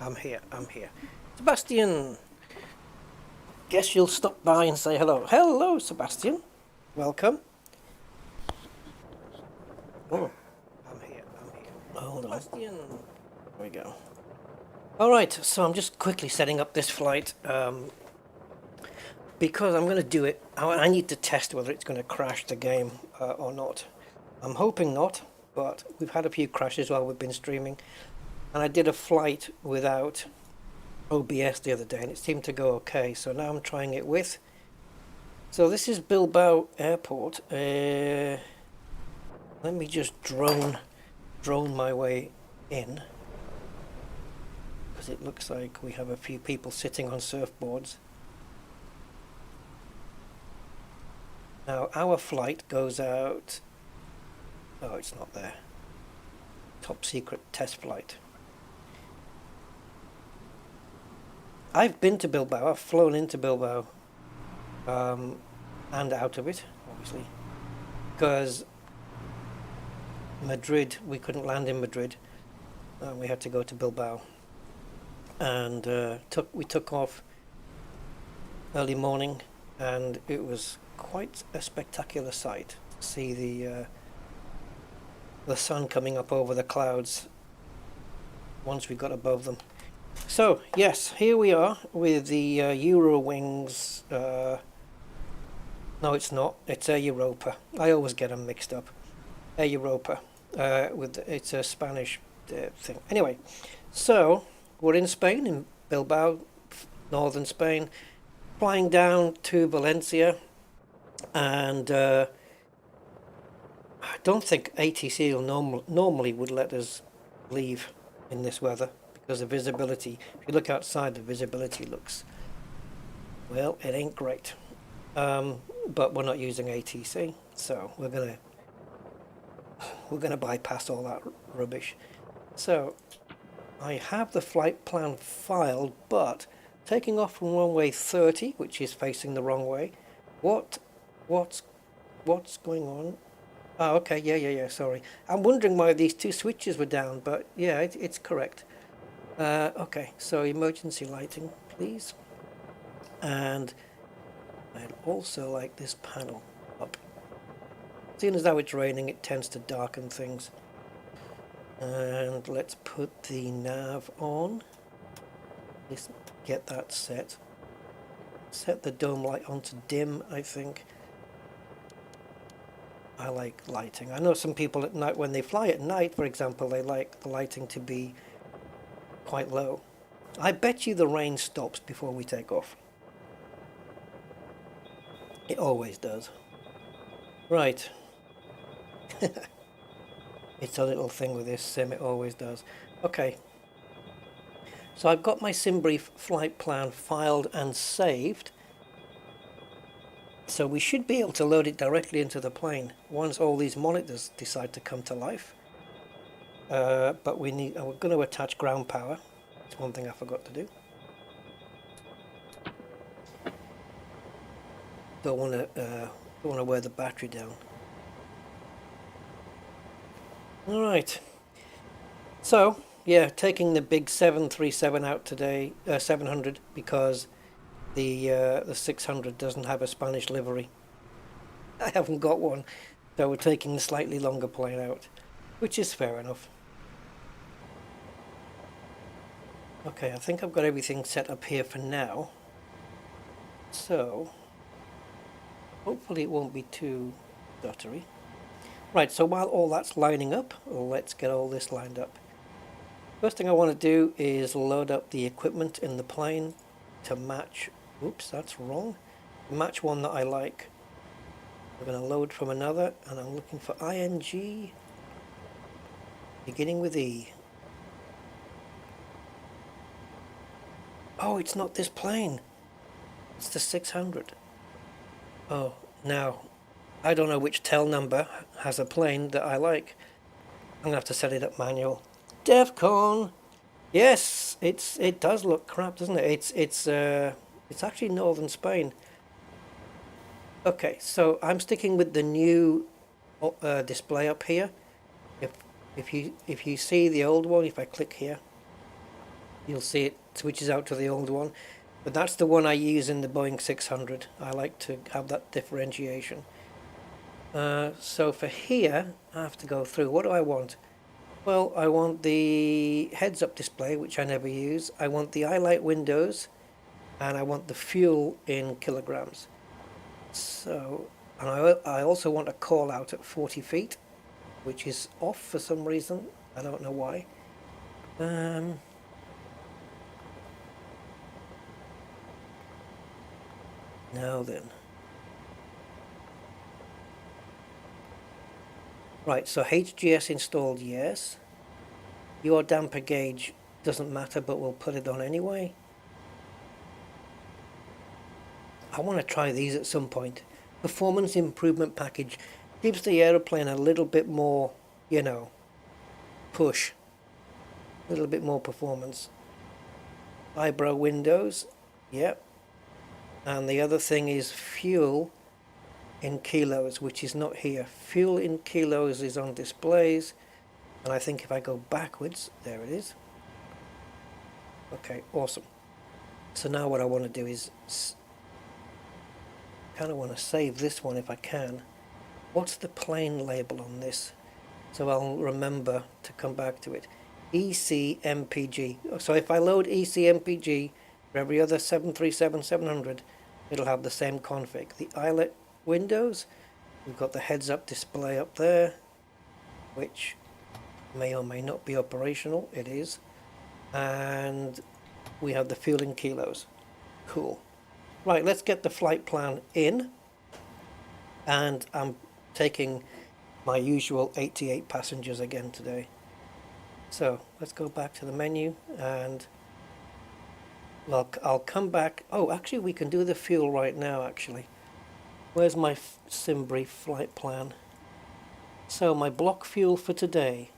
I'm here. Sebastian! Guess you'll stop by and say hello. Hello, Sebastian. Welcome. Oh, I'm here. Hold on. Sebastian. There we go. Alright, so I'm just quickly setting up this flight. Because I'm going to do it, I need to test whether it's going to crash the game or not. I'm hoping not, but we've had a few crashes while we've been streaming. And I did a flight without OBS the other day and it seemed to go okay, so now I'm trying it with. So this is Bilbao Airport. Let me just drone my way in, because it looks like we have a few people sitting on surfboards. Now our flight goes out, oh, it's not there, top secret test flight. I've been to Bilbao, I've flown into Bilbao and out of it, obviously, because Madrid, we couldn't land in Madrid, we had to go to Bilbao, and we took off early morning, and it was quite a spectacular sight to see the sun coming up over the clouds once we got above them. So yes, here we are with the Eurowings. No, it's not. It's Air Europa. I always get them mixed up. Air Europa. It's a Spanish thing. Anyway, so we're in Spain, in Bilbao, northern Spain, flying down to Valencia, and I don't think ATC normally would let us leave in this weather, because the visibility, if you look outside, the visibility looks, well, it ain't great. But we're not using ATC, so we're gonna bypass all that rubbish. So I have the flight plan filed, but taking off from runway 30, which is facing the wrong way. What's going on? Oh, okay, yeah, sorry. I'm wondering why these two switches were down, but yeah, it's correct. Okay, so emergency lighting, please. And I'd also like this panel up. Seeing as though it's raining, it tends to darken things. And let's put the nav on. Let's get that set. Set the dome light onto dim, I think. I like lighting. I know some people at night, when they fly at night, for example, they like the lighting to be quite low. I bet you the rain stops before we take off. It always does. Right. It's a little thing with this sim, it always does. Okay. So I've got my SimBrief flight plan filed and saved. So we should be able to load it directly into the plane once all these monitors decide to come to life. But we're going to attach ground power. It's one thing I forgot to do. Don't want to wear the battery down. All right. So yeah, taking the big 737 out today, 700, because the 600 doesn't have a Spanish livery. I haven't got one, so we're taking the slightly longer plane out, which is fair enough. Okay, I think I've got everything set up here for now. So hopefully it won't be too stuttery. Right, so while all that's lining up, let's get all this lined up. First thing I want to do is load up the equipment in the plane to match, oops, that's wrong, match one that I like. I'm going to load from another, and I'm looking for ING, beginning with E. Oh, it's not this plane. It's the 600. Oh, now, I don't know which tail number has a plane that I like. I'm going to have to set it up manual. DEFCON! Yes, it does look crap, doesn't it? It's actually northern Spain. Okay, so I'm sticking with the new display up here. If you see the old one, if I click here, You'll see it switches out to the old one, but that's the one I use in the Boeing 600. I like to have that differentiation. So for here, I have to go through. What do I want? Well, I want the heads-up display, which I never use. I want the highlight windows, and I want the fuel in kilograms. So, and I also want a call out at 40 feet, which is off for some reason. I don't know why. Now then. Right, so HGS installed, yes. Your damper gauge doesn't matter, but we'll put it on anyway. I want to try these at some point. Performance improvement package gives the aeroplane a little bit more, you know, push. A little bit more performance. Eyebrow windows, yep. And the other thing is fuel in kilos, which is not here. Fuel in kilos is on displays, and I think if I go backwards, there it is. Okay, awesome. So now what I want to do is kind of want to save this one if I can. What's the plane label on this? So I'll remember to come back to it. ECMPG. So if I load ECMPG for every other 737-700, it'll have the same config. The eyelet windows, we've got the heads-up display up there, which may or may not be operational. It is. And we have the fuel in kilos. Cool. Right, let's get the flight plan in. And I'm taking my usual 88 passengers again today. So let's go back to the menu, and well, I'll come back. Oh, actually we can do the fuel right now actually. Where's my SimBrief flight plan? So my block fuel for today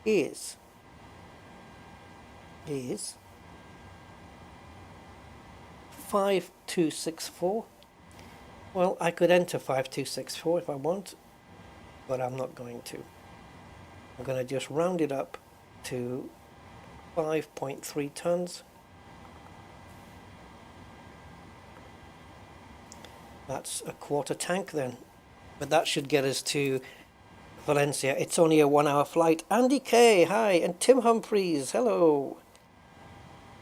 is 5264. Well, I could enter 5264 if I want, but I'm not going to. I'm going to just round it up to 5.3 tons. That's a quarter tank then, but that should get us to Valencia. It's only a 1 hour flight. Andy K, hi, and Tim Humphreys, hello.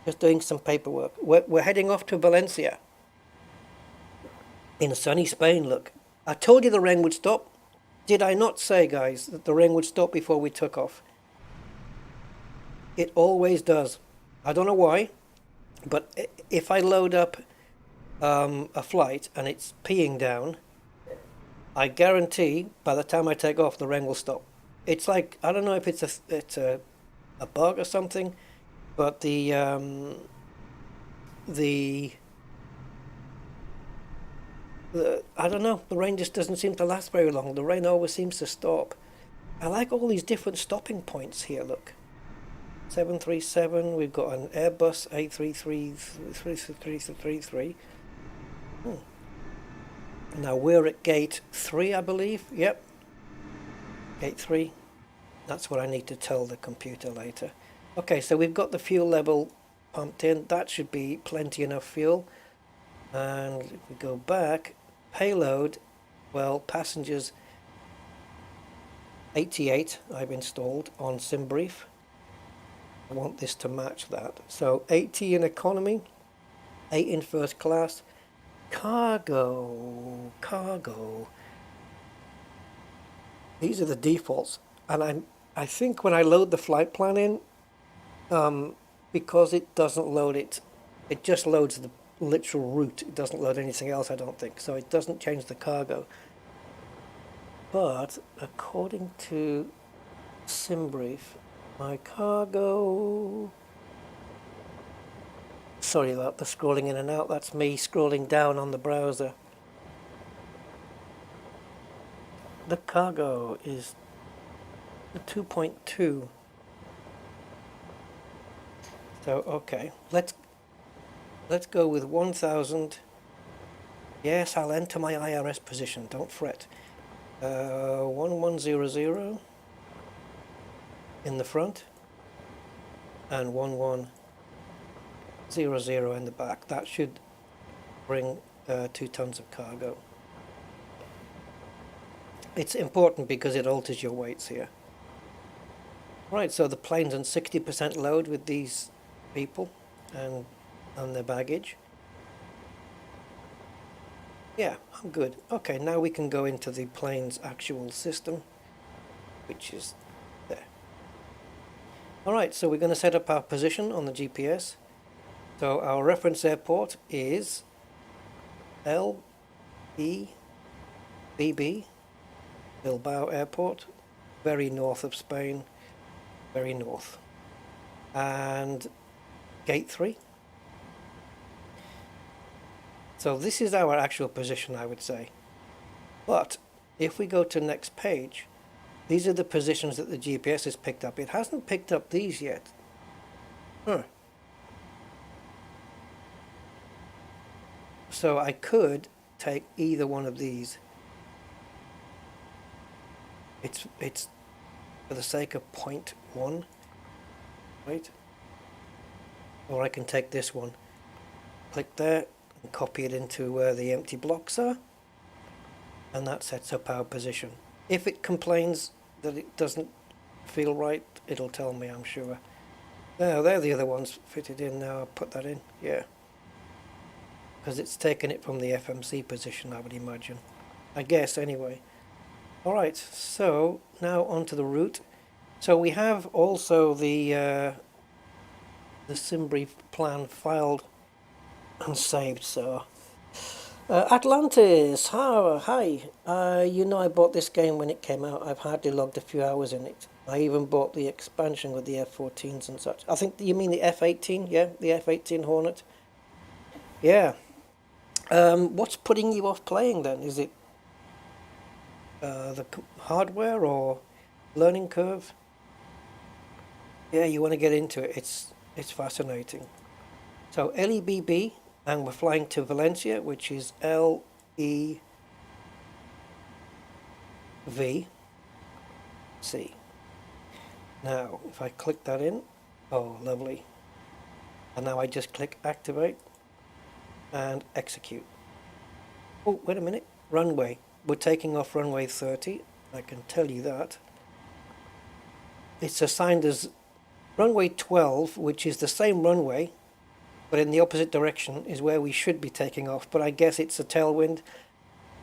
Just doing some paperwork. We're heading off to Valencia in sunny Spain. Look, I told you the rain would stop. Did I not say, guys, that the rain would stop before we took off? It always does. I don't know why, but if I load up a flight and it's peeing down, I guarantee by the time I take off, the rain will stop. It's like, I don't know if it's a bug or something, but I don't know, the rain just doesn't seem to last very long. The rain always seems to stop. I like all these different stopping points here, look. 737, we've got an Airbus A333. Now we're at gate 3, I believe. Yep, gate 3. That's what I need to tell the computer later. Okay, so we've got the fuel level pumped in. That should be plenty enough fuel. And if we go back, payload, well, passengers 88 I've installed on SimBrief. I want this to match that. So 80 in economy, 8 in first class. Cargo. These are the defaults, and I think when I load the flight plan in, because it doesn't load it just loads the literal route. It doesn't load anything else, I don't think. So it doesn't change the cargo. But according to SimBrief, my cargo. Sorry about the scrolling in and out, that's me scrolling down on the browser. The cargo is 2.2. So okay, let's go with 1000. Yes, I'll enter my IRS position, don't fret. 1100 in the front and 11 00 in the back. That should bring 2 tons of cargo. It's important because it alters your weights here. Right, so the plane's on 60% load with these people and their baggage. Yeah, I'm good. Okay, now we can go into the plane's actual system, which is there. Alright, so we're going to set up our position on the GPS. So our reference airport is LEBB, Bilbao Airport, very north of Spain, very north. And gate 3. So this is our actual position, I would say. But if we go to next page, these are the positions that the GPS has picked up. It hasn't picked up these yet. So I could take either one of these. It's for the sake of 0.1, right? Or I can take this one, click there, and copy it into where the empty blocks are, and that sets up our position. If it complains that it doesn't feel right, it'll tell me, I'm sure. Now, they're the other ones fitted in now. I'll put that in, yeah. Because it's taken it from the FMC position, I would imagine. I guess, anyway. Alright, so now onto the route. So we have also the sim brief plan filed and saved, so... Atlantis, hi. You know I bought this game when it came out. I've hardly logged a few hours in it. I even bought the expansion with the F-14s and such. I think you mean the F-18, yeah? The F-18 Hornet? Yeah. What's putting you off playing then? Is it the hardware or learning curve? Yeah, you want to get into it. It's fascinating. So LEBB, and we're flying to Valencia, which is LEVC. Now, if I click that in, oh, lovely. And now I just click activate and execute. Oh, wait a minute. Runway. We're taking off runway 30. I can tell you that. It's assigned as runway 12, which is the same runway, but in the opposite direction is where we should be taking off. But I guess it's a tailwind,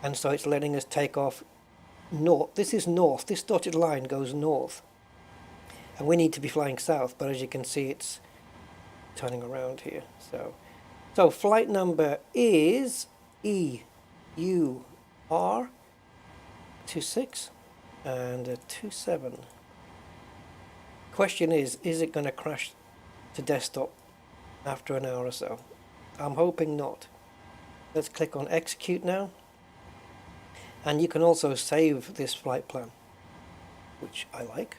and so it's letting us take off north. This is north. This dotted line goes north. And we need to be flying south, but as you can see, it's turning around here. So flight number is EUR26 and 27. Question is it going to crash to desktop after an hour or so? I'm hoping not. Let's click on execute now. And you can also save this flight plan, which I like.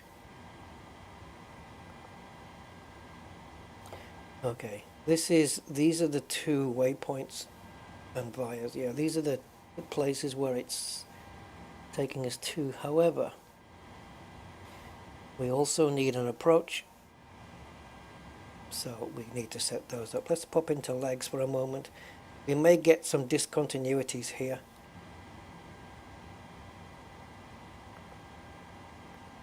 Okay, these are the 2 waypoints and vias. Yeah, these are the places where it's taking us to. However, we also need an approach, so we need to set those up. Let's pop into legs for a moment. We may get some discontinuities here.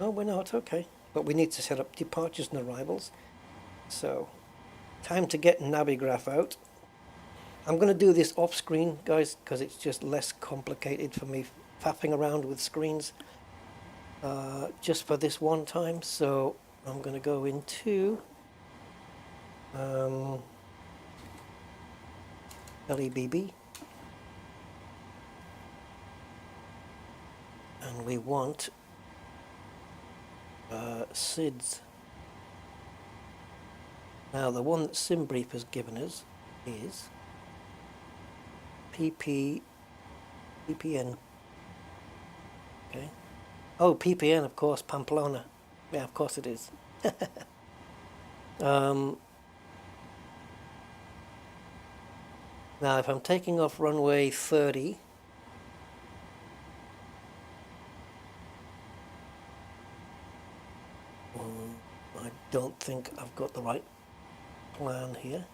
Oh, we're not, okay. But we need to set up departures and arrivals. So, time to get Navigraph out. I'm going to do this off screen, guys, because it's just less complicated for me faffing around with screens just for this one time. So I'm going to go into LEBB, and we want SIDS. Now the one that SimBrief has given us is PPN. Okay. Oh, PPN, of course, Pamplona. Yeah, of course it is. Now, if I'm taking off runway 30, I don't think I've got the right plan here.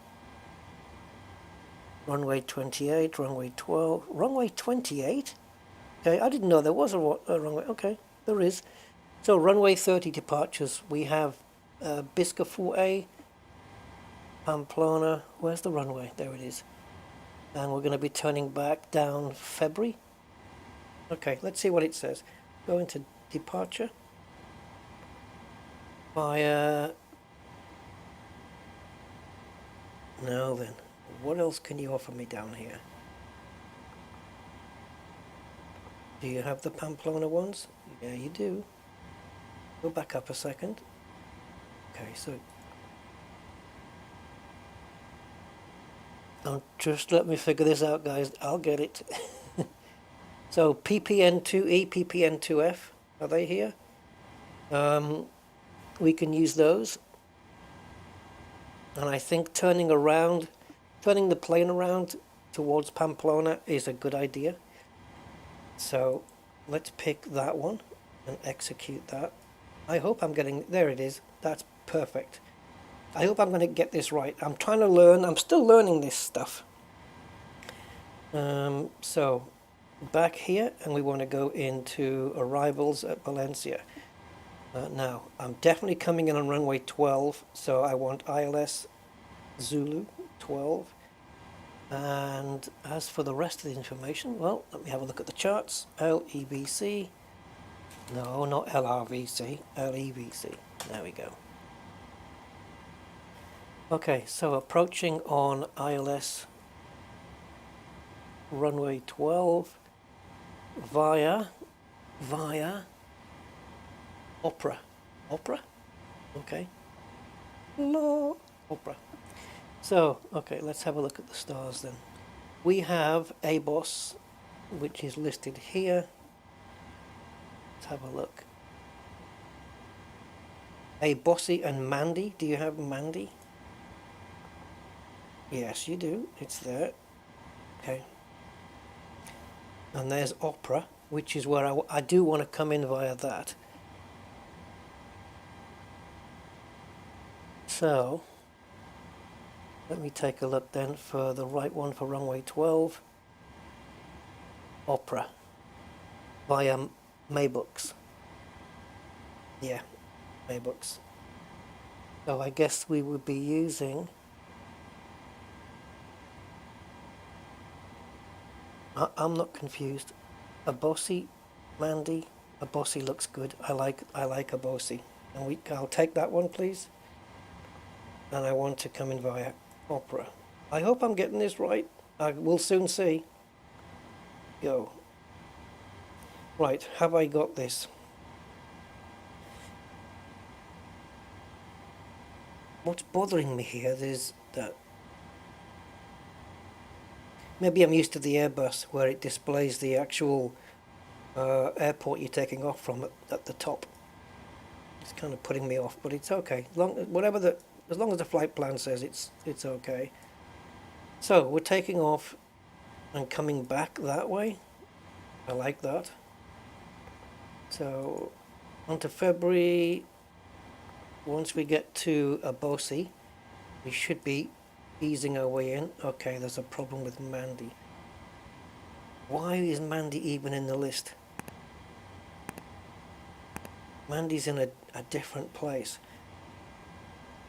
Runway 28, runway 12, runway 28? Okay, I didn't know there was a runway. Okay, there is. So runway 30 departures. We have Bisca 4A, Pamplona. Where's the runway? There it is. And we're going to be turning back down February. Okay, let's see what it says. Go into departure. Via... Now then, what else can you offer me down here? Do you have the Pamplona ones? Yeah, you do. Go back up a second. Okay, so... Don't just let me figure this out, guys. I'll get it. So, PPN2E, PPN2F, are they here? We can use those. And I think turning the plane around towards Pamplona is a good idea. So let's pick that one and execute that. I hope I'm getting, there it is, that's perfect. I hope I'm going to get this right. I'm trying to learn, I'm still learning this stuff. So back here, and we want to go into arrivals at Valencia. Now, I'm definitely coming in on runway 12, so I want ILS Zulu 12. And as for the rest of the information, well, let me have a look at the charts. LEVC. No, not LRVC. LEVC. There we go. Okay, so approaching on ILS runway 12 via Opera. Opera? Okay. No. Opera. So, okay, let's have a look at the stars then. We have ABOS, which is listed here. Let's have a look. ABOSI and Mandy. Do you have Mandy? Yes, you do. It's there. Okay. And there's Opera, which is where I do want to come in via that. So, let me take a look then for the right one for runway 12. Opera. Via Maybooks. Yeah, Maybooks. So I guess we would be using... I'm not confused. ABOSI, Mandy. ABOSI looks good. I like ABOSI. And I'll take that one, please. And I want to come in via Opera. I hope I'm getting this right. We'll soon see. Go. Right, have I got this? What's bothering me here is that maybe I'm used to the Airbus where it displays the actual airport you're taking off from at the top. It's kind of putting me off, but it's okay. As long as the flight plan says it's okay. So we're taking off and coming back that way. I like that. So onto February. Once we get to ABOSI, we should be easing our way in. Okay, there's a problem with Mandy. Why is Mandy even in the list? Mandy's in a different place.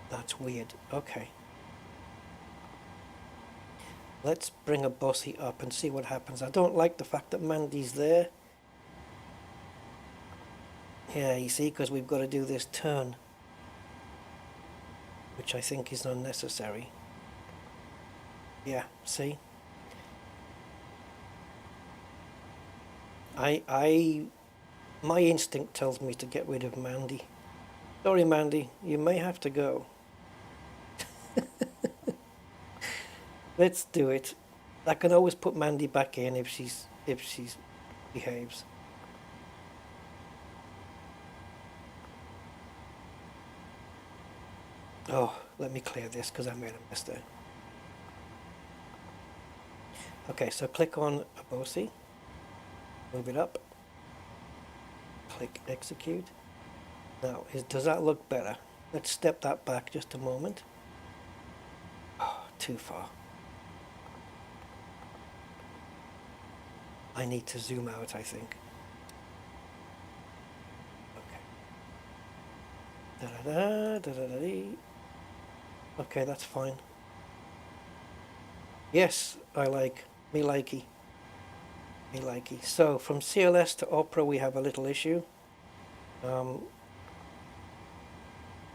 That's weird. Okay. Let's bring ABOSI up and see what happens. I don't like the fact that Mandy's there. Yeah, you see, because we've got to do this turn, which I think is unnecessary. Yeah, see? My instinct tells me to get rid of Mandy. Sorry, Mandy, you may have to go. Let's do it. I can always put Mandy back in if she's behaves. Oh, let me clear this because I made a mess there. Okay, so click on ABOSI, move it up, click execute. Now, does that look better? Let's step that back just a moment. Oh, too far. I need to zoom out, I think. Okay. Da-da-da, da-da-da-dee. Okay, that's fine. Yes, I like. Me likey. Me likey. So from CLS to Opera we have a little issue.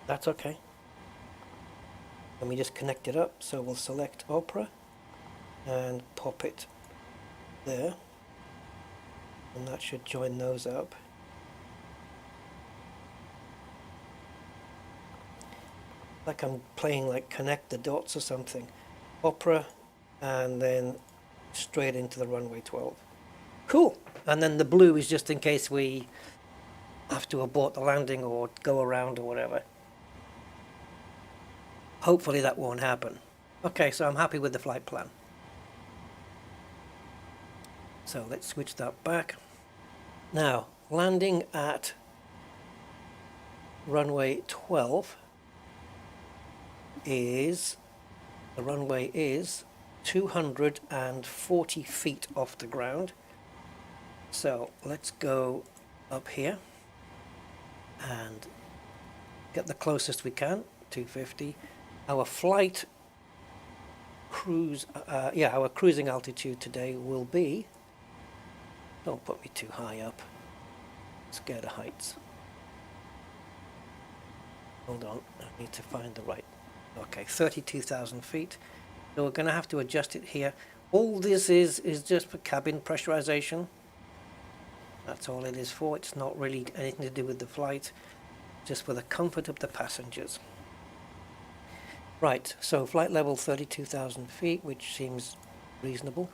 That's okay. And we just connect it up. So we'll select Opera and pop it there. And that should join those up. Like I'm playing like connect the dots or something. Opera and then straight into the Runway 12. Cool. And then the blue is just in case we have to abort the landing or go around or whatever. Hopefully that won't happen. Okay, so I'm happy with the flight plan. So let's switch that back. Now, landing at runway 12 is, the runway is 240 feet off the ground. So let's go up here and get the closest we can, 250. Our flight cruise, our cruising altitude today will be, don't put me too high up, I'm scared of heights. Hold on, I need to find the right, okay, 32,000 feet. So we're going to have to adjust it here. All this is just for cabin pressurization. That's all it is for. It's not really anything to do with the flight, just for the comfort of the passengers. Right, so flight level 32,000 feet, which seems reasonable.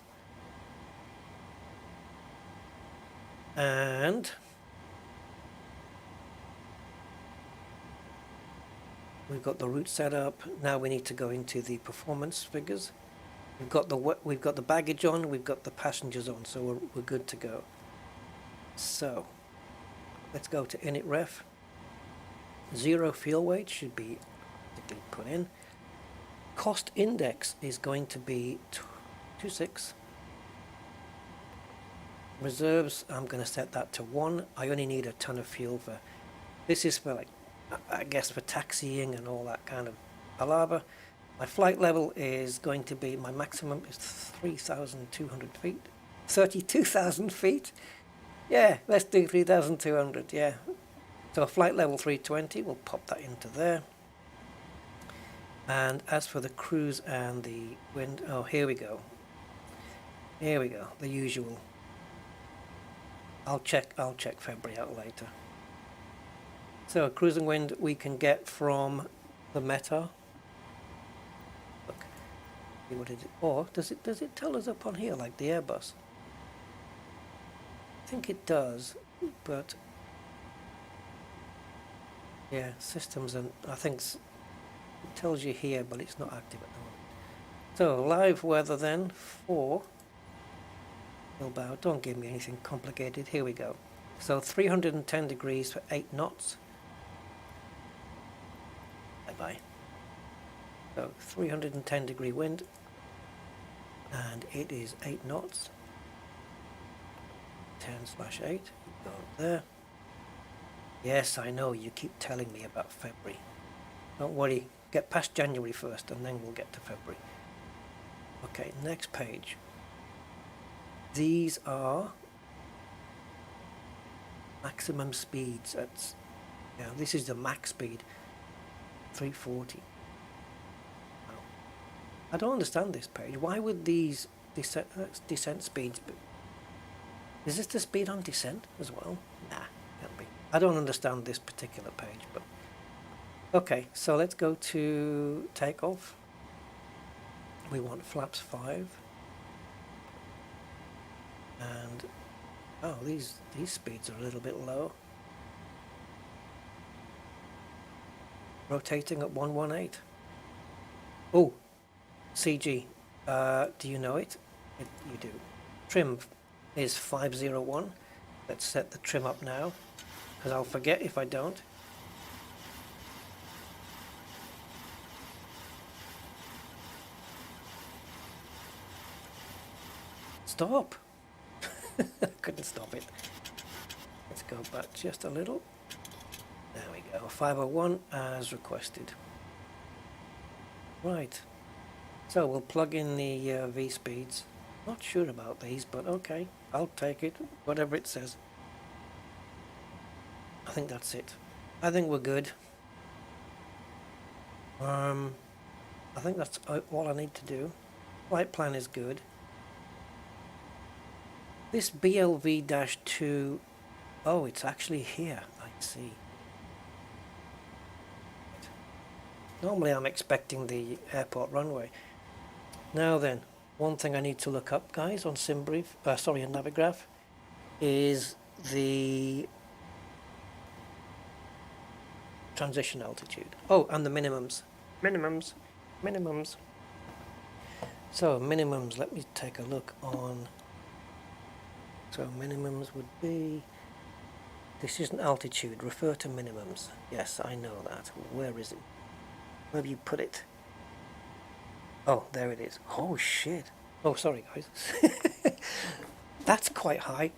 And we've got the route set up. Now we need to go into the performance figures. We've got the baggage on, we've got the passengers on, so we're good to go. So let's go to init ref. 0 fuel weight should be put in. Cost index is going to be 26. Reserves, I'm going to set that to 1. I only need a ton of fuel for, this is for like, I guess for taxiing and all that kind of palaver. My flight level is going to be, my maximum is 3,200 feet. 32,000 feet? Yeah, let's do 3,200, yeah. So flight level 320, we'll pop that into there. And as for the cruise and the wind, oh, here we go. Here we go, the usual. I'll check February out later. So cruising wind we can get from the Meta. Look, see what it is. Or does it tell us up on here like the Airbus? I think it does, but yeah, systems, and I think it tells you here, but it's not active at the moment. So live weather then for Bilbao. Don't give me anything complicated. Here we go. So 310 degrees for 8 knots. Bye bye. So 310 degree wind, and it is 8 knots. 10/8. Go there. Yes, I know, you keep telling me about February. Don't worry, get past January first and then we'll get to February. Okay, next page. These are maximum speeds. That's, yeah, this is the max speed, 340. Wow. I don't understand this page. Why would these descent speeds be? Is this the speed on descent as well? Nah, can't be. I don't understand this particular page, but okay, so let's go to takeoff. We want flaps 5. And oh, these speeds are a little bit low. Rotating at 118. Oh, CG. Do you know it? You do. Trim is 501. Let's set the trim up now, because I'll forget if I don't. Stop. Couldn't stop it. Let's go back just a little. There we go, 501 as requested. Right, so we'll plug in the V speeds. Not sure about these, but okay, I'll take it, whatever it says. I think that's it. I think we're good. I think that's all I need to do. Flight plan is good. This BLV-2, oh, it's actually here, I see. Normally I'm expecting the airport runway. Now then, one thing I need to look up, guys, on SimBrief, on Navigraph, is the transition altitude. Oh, and the minimums. Minimums. So minimums, let me take a look on. So minimums would be, this isn't altitude, refer to minimums. Yes, I know that. Where is it? Where have you put it? Oh, there it is. Oh shit. Oh, sorry guys. That's quite high.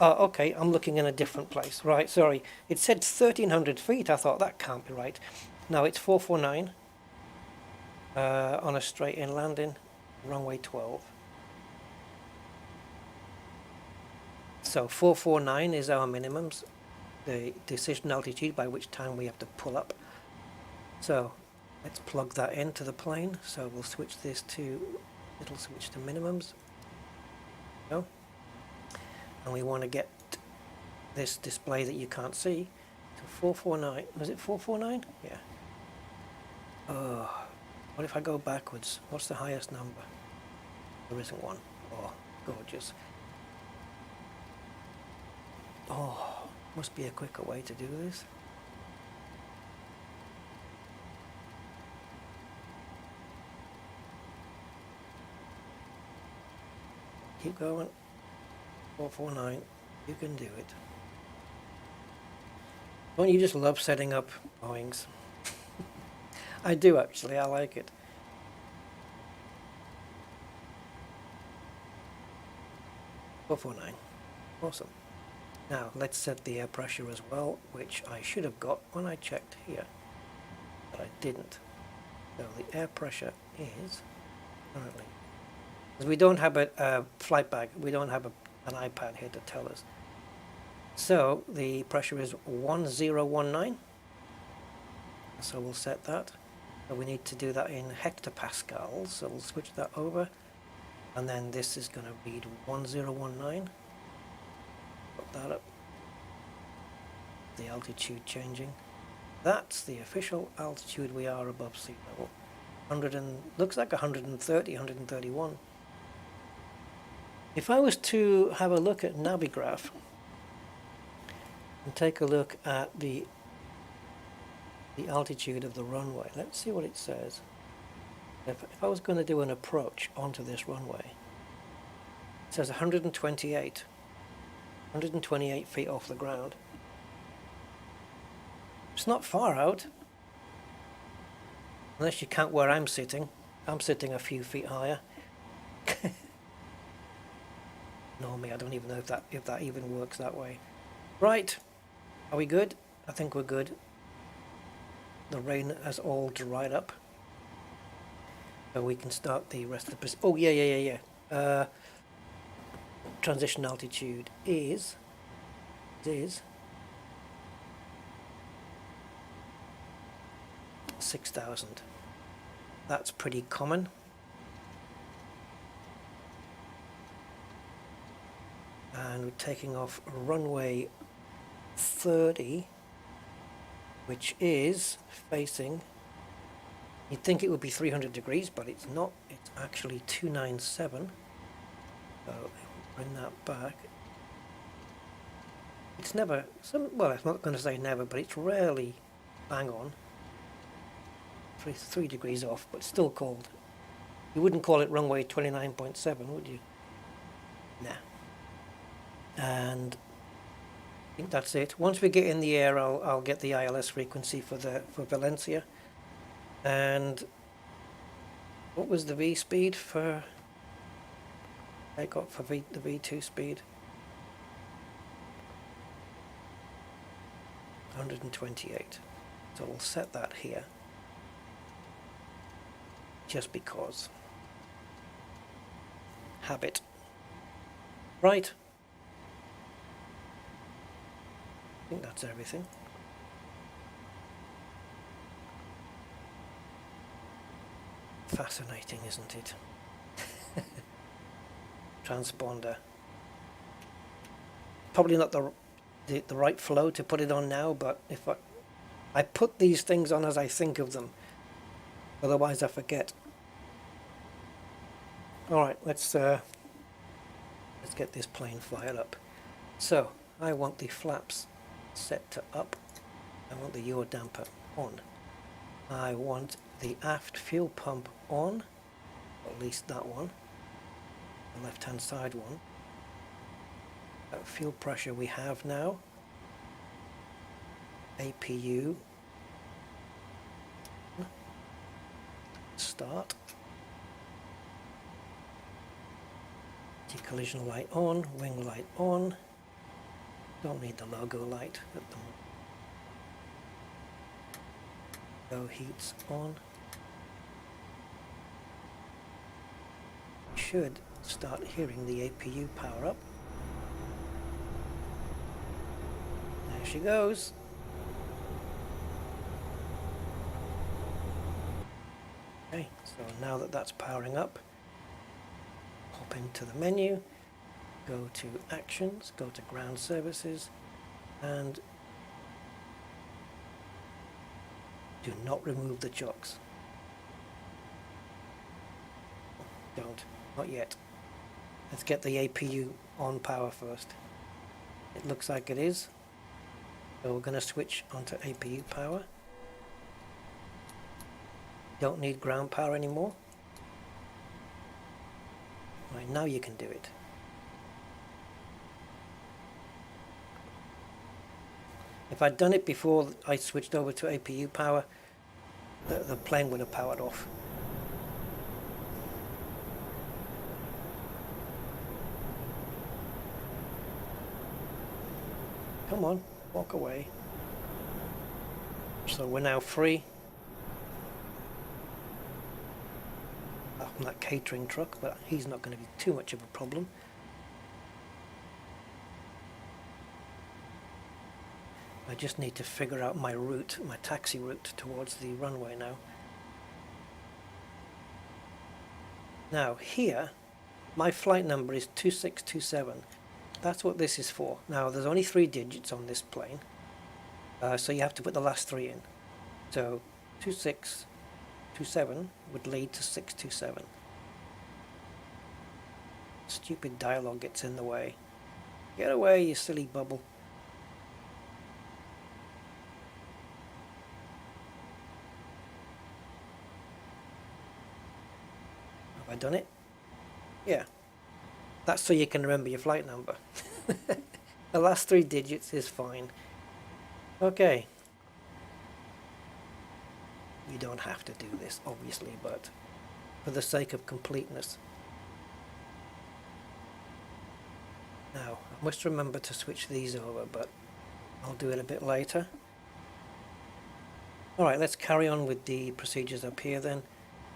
Oh, okay, I'm looking in a different place. Right, sorry. It said 1,300 feet. I thought that can't be right. No, it's 449 on a straight-in landing, runway 12. So 449 is our minimums, the decision altitude by which time we have to pull up. So let's plug that into the plane. So we'll switch this to, it'll switch to minimums. Go. And we want to get this display that you can't see to 449. Was it 449? Yeah. Oh, what if I go backwards? What's the highest number? There isn't one. Oh, gorgeous. Oh, must be a quicker way to do this. Keep going. 449. You can do it. Don't you just love setting up Boeings? I do actually, I like it. .449. Awesome. Now let's set the air pressure as well, which I should have got when I checked here, but I didn't. So the air pressure is currently, because we don't have a flight bag, we don't have an iPad here to tell us. So the pressure is 1019. So we'll set that. So we need to do that in hectopascals. So we'll switch that over. And then this is going to read 1019. Put that up. The altitude changing. That's the official altitude we are above sea level. Looks like 130, 131. If I was to have a look at Navigraph and take a look at the altitude of the runway, let's see what it says. If I was going to do an approach onto this runway, it says 128 feet off the ground. It's not far out, unless you count where I'm sitting. I'm sitting a few feet higher. Normally I don't even know if that even works that way. Right, are we good? I think we're good. The rain has all dried up, so we can start the rest of the. Oh yeah. Transition altitude is 6,000. That's pretty common. And we're taking off runway 30, which is facing, you'd think it would be 300 degrees, but it's not. It's actually 297. So if we bring that back, it's never, well, I'm not going to say never, but it's rarely bang on. 3 degrees off, but still cold. You wouldn't call it runway 29.7, would you? Nah. And I think that's it. Once we get in the air, I'll get the ILS frequency for Valencia. And what was the V speed for takeoff for the V2 speed? 128. So we'll set that here, just because. Habit. Right. I think that's everything. Fascinating, isn't it? Transponder. Probably not the right flow to put it on now, but if I put these things on as I think of them, otherwise I forget. All right, let's get this plane fired up. So I want the flaps set to up. I want the yaw damper on. I want the aft fuel pump on, at least that one, the left hand side one. That fuel pressure we have now. APU. Start. Collision light on, wing light on. Don't need the logo light at the moment. Go heats on. Should start hearing the APU power up. There she goes. Okay, so now that that's powering up, hop into the menu, go to Actions, go to Ground Services, and do not remove the chocks. Don't, not yet. Let's get the APU on power first. It looks like it is. So we're going to switch onto APU power. Don't need ground power anymore. Right, now you can do it. If I'd done it before I switched over to APU power, the plane would have powered off. Come on, walk away. So we're now free from that catering truck, but he's not going to be too much of a problem. I just need to figure out my route, my taxi route towards the runway now. Now here, my flight number is 2627. That's what this is for. Now there's only 3 digits on this plane, so you have to put the last 3 in. So 2627 would lead to 627. Stupid dialogue gets in the way. Get away, you silly bubble. Have I done it? Yeah. That's so you can remember your flight number. The last 3 digits is fine. Okay. You don't have to do this, obviously, but for the sake of completeness. Now, I must remember to switch these over, but I'll do it a bit later. Alright, let's carry on with the procedures up here then.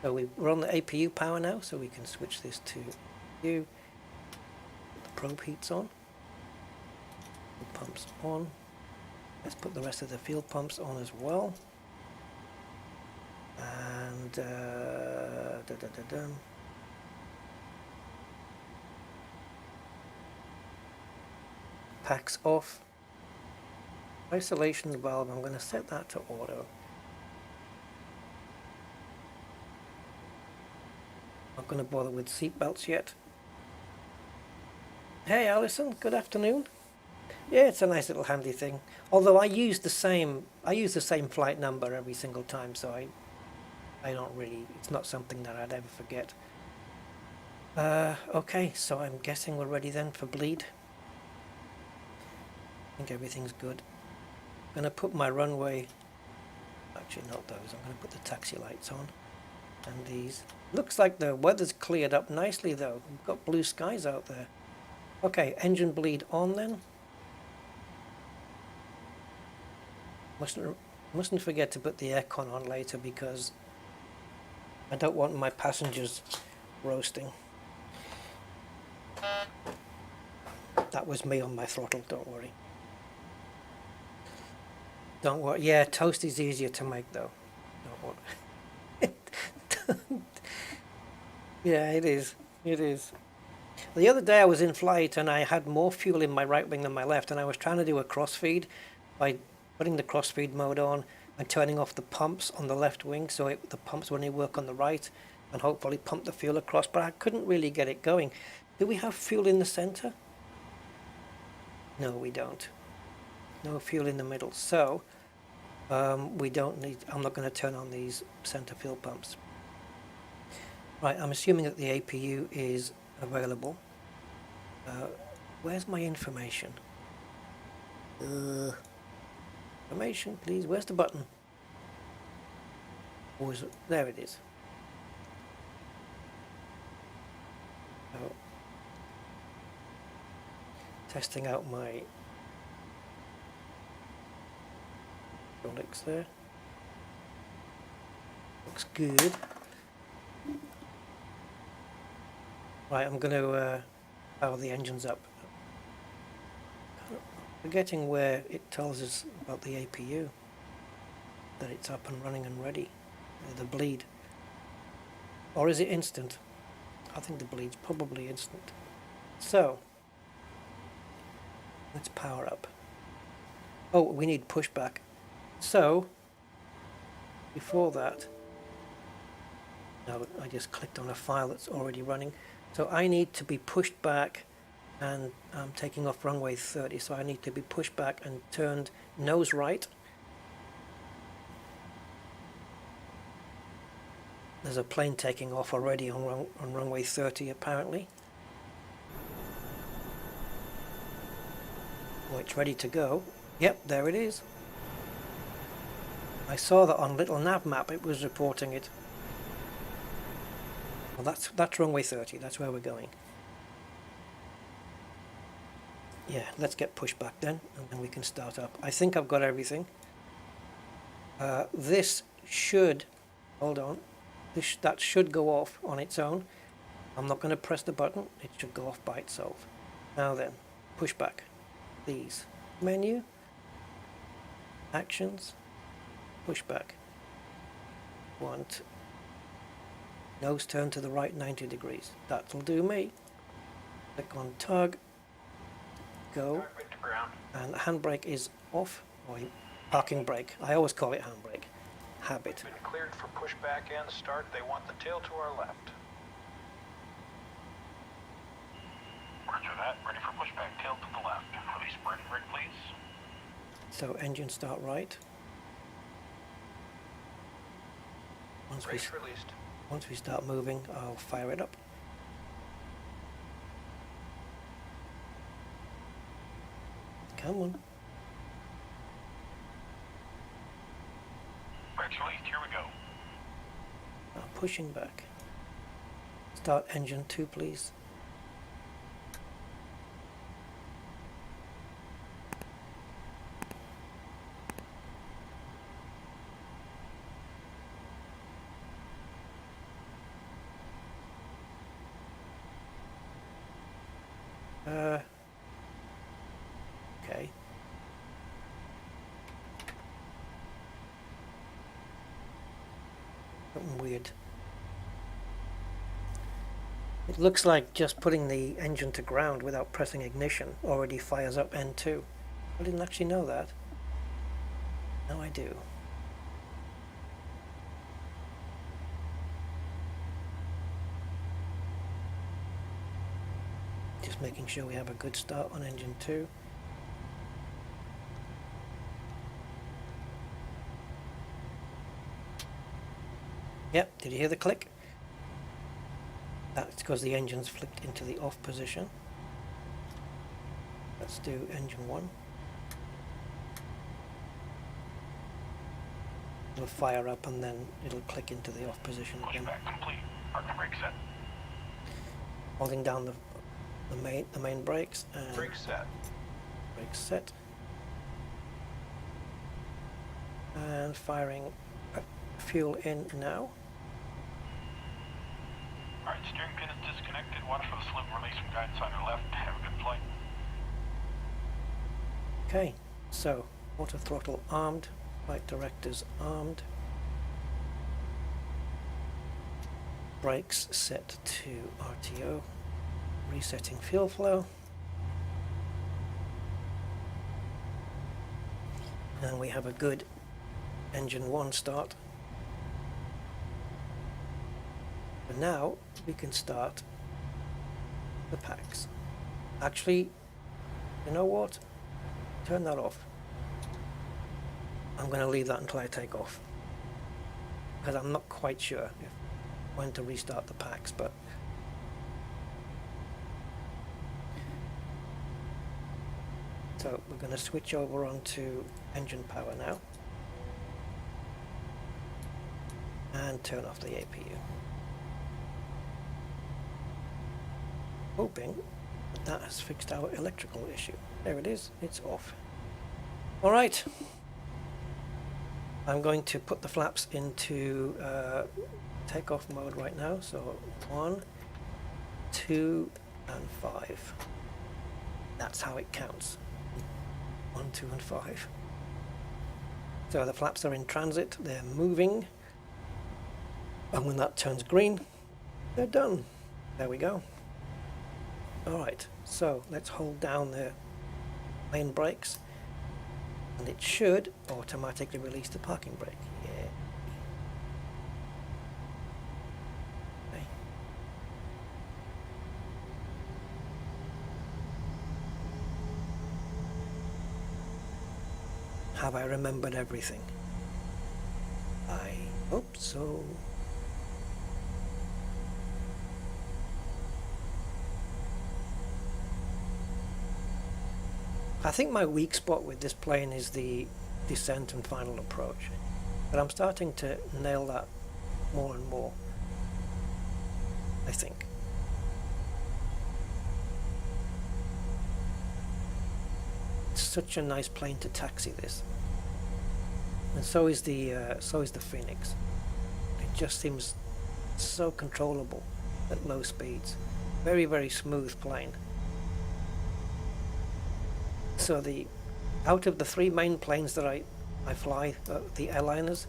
So we're on the APU power now, so we can switch this to APU. The probe heats on. The pumps on. Let's put the rest of the fuel pumps on as well. And packs off. Isolation valve, I'm going to set that to auto. Not going to bother with seat belts yet. Hey Alison, good afternoon. Yeah, it's a nice little handy thing. Although I use the same flight number every single time, so I don't really, it's not something that I'd ever forget. Okay, so I'm guessing we're ready then for bleed. I think everything's good. I'm going to put my runway, actually not those, I'm going to put the taxi lights on. And these. Looks like the weather's cleared up nicely though. We've got blue skies out there. Okay, engine bleed on then. Mustn't forget to put the aircon on later because I don't want my passengers roasting. That was me on my throttle, don't worry. Don't worry. Yeah, toast is easier to make though. Don't worry. Yeah, it is. It is. The other day I was in flight and I had more fuel in my right wing than my left, and I was trying to do a crossfeed by putting the crossfeed mode on and turning off the pumps on the left wing so the pumps would only work on the right and hopefully pump the fuel across, but I couldn't really get it going. Do we have fuel in the center? No, we don't. No fuel in the middle, so we don't need, I'm not going to turn on these center fuel pumps. Right, I'm assuming that the APU is available. Where's my information? Information, please. Where's the button? Or is it? There it is. So, testing out my hydraulics there. Looks good. Right, I'm going to power the engines up. Forgetting where it tells us about the APU, that it's up and running and ready. The bleed. Or is it instant? I think the bleed's probably instant. So, let's power up. Oh, we need pushback. So, before that, no, I just clicked on a file that's already running. So I need to be pushed back, and I'm taking off runway 30, so I need to be pushed back and turned nose right. There's a plane taking off already on runway 30 apparently. Oh, it's ready to go. Yep, there it is. I saw that on little nav map, it was reporting it. Well, that's runway 30, that's where we're going. Yeah, let's get pushed back then, and then we can start up. I think I've got everything. This should, hold on, that should go off on its own. I'm not going to press the button, it should go off by itself. Now then, pushback, these. Menu, actions, pushback. Want nose turn to the right 90 degrees. That'll do me. Click on tug, go, and handbrake is off, or parking brake. I always call it handbrake. Habit. Been cleared for pushback and start. They want the tail to our left. Roger that. Ready for pushback. Tail to the left. Release brake, please. So engine start right. Brakes released. Once we start moving, I'll fire it up. Come on. Brakes released. Here we go. Now pushing back. Start engine 2, please. Okay. Something weird. It looks like just putting the engine to ground without pressing ignition already fires up N2. I didn't actually know that. Now I do. Just making sure we have a good start on engine 2. Yep, did you hear the click? That's because the engine's flicked into the off position. Let's do engine 1. It'll fire up and then it'll click into the off position again. Pushback complete. Parking brake set. Holding down the main brakes and Brake set. brakes set. And firing fuel in now. Alright, steering pin is disconnected. Watch for the slip release from guidance on your left. Have a good flight. Okay, so auto throttle armed, flight directors armed, brakes set to RTO, resetting fuel flow, and we have a good engine 1 start. And now we can start the packs. Actually, you know what? Turn that off. I'm going to leave that until I take off, because I'm not quite sure when to restart the packs, but so we're going to switch over onto engine power now and turn off the APU, hoping that has fixed our electrical issue. There it is, it's off. Alright, I'm going to put the flaps into takeoff mode right now. So 1, 2 and 5. That's how it counts. 1, 2 and 5. So the flaps are in transit, they're moving, and when that turns green, they're done. There we go. Alright, so let's hold down the main brakes, and it should automatically release the parking brake. Yeah. Okay. Have I remembered everything? I hope so. I think my weak spot with this plane is the descent and final approach, but I'm starting to nail that more and more, I think. It's such a nice plane to taxi, this, and so is the Phoenix. It just seems so controllable at low speeds. Very, very smooth plane. So out of the 3 main planes that I fly, the airliners,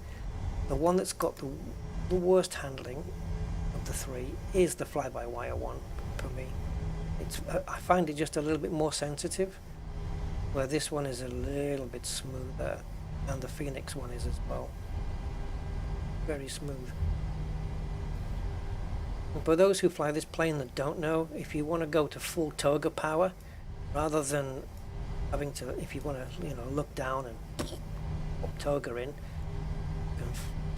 the one that's got the worst handling of the 3 is the fly-by-wire one for me. I find it just a little bit more sensitive, where this one is a little bit smoother, and the Phoenix one is as well. Very smooth. And for those who fly this plane that don't know, if you want to go to full toga power, rather than having to, if you want to, look down and pop toga in, you can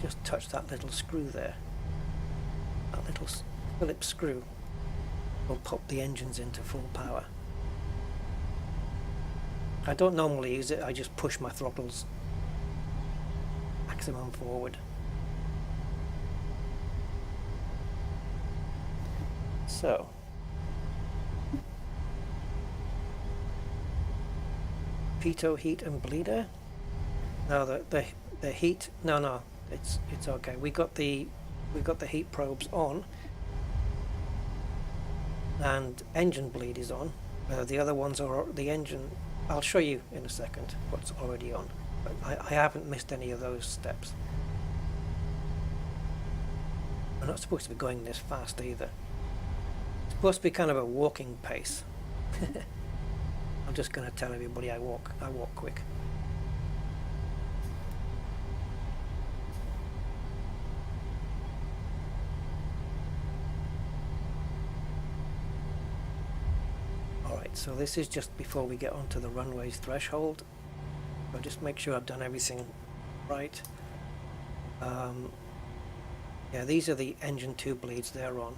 just touch that little screw there. That little Phillips screw will pop the engines into full power. I don't normally use it, I just push my throttles maximum forward. So pitot, heat and bleeder. No, the heat, no, it's okay. We got the heat probes on, and engine bleed is on. The other ones are the engine. I'll show you in a second what's already on, but I haven't missed any of those steps. I'm not supposed to be going this fast either. It's supposed to be kind of a walking pace. I'm just going to tell everybody I walk quick. Alright, so this is just before we get onto the runway's threshold. I'll just make sure I've done everything right. Yeah, these are the engine 2 bleeds, they're on.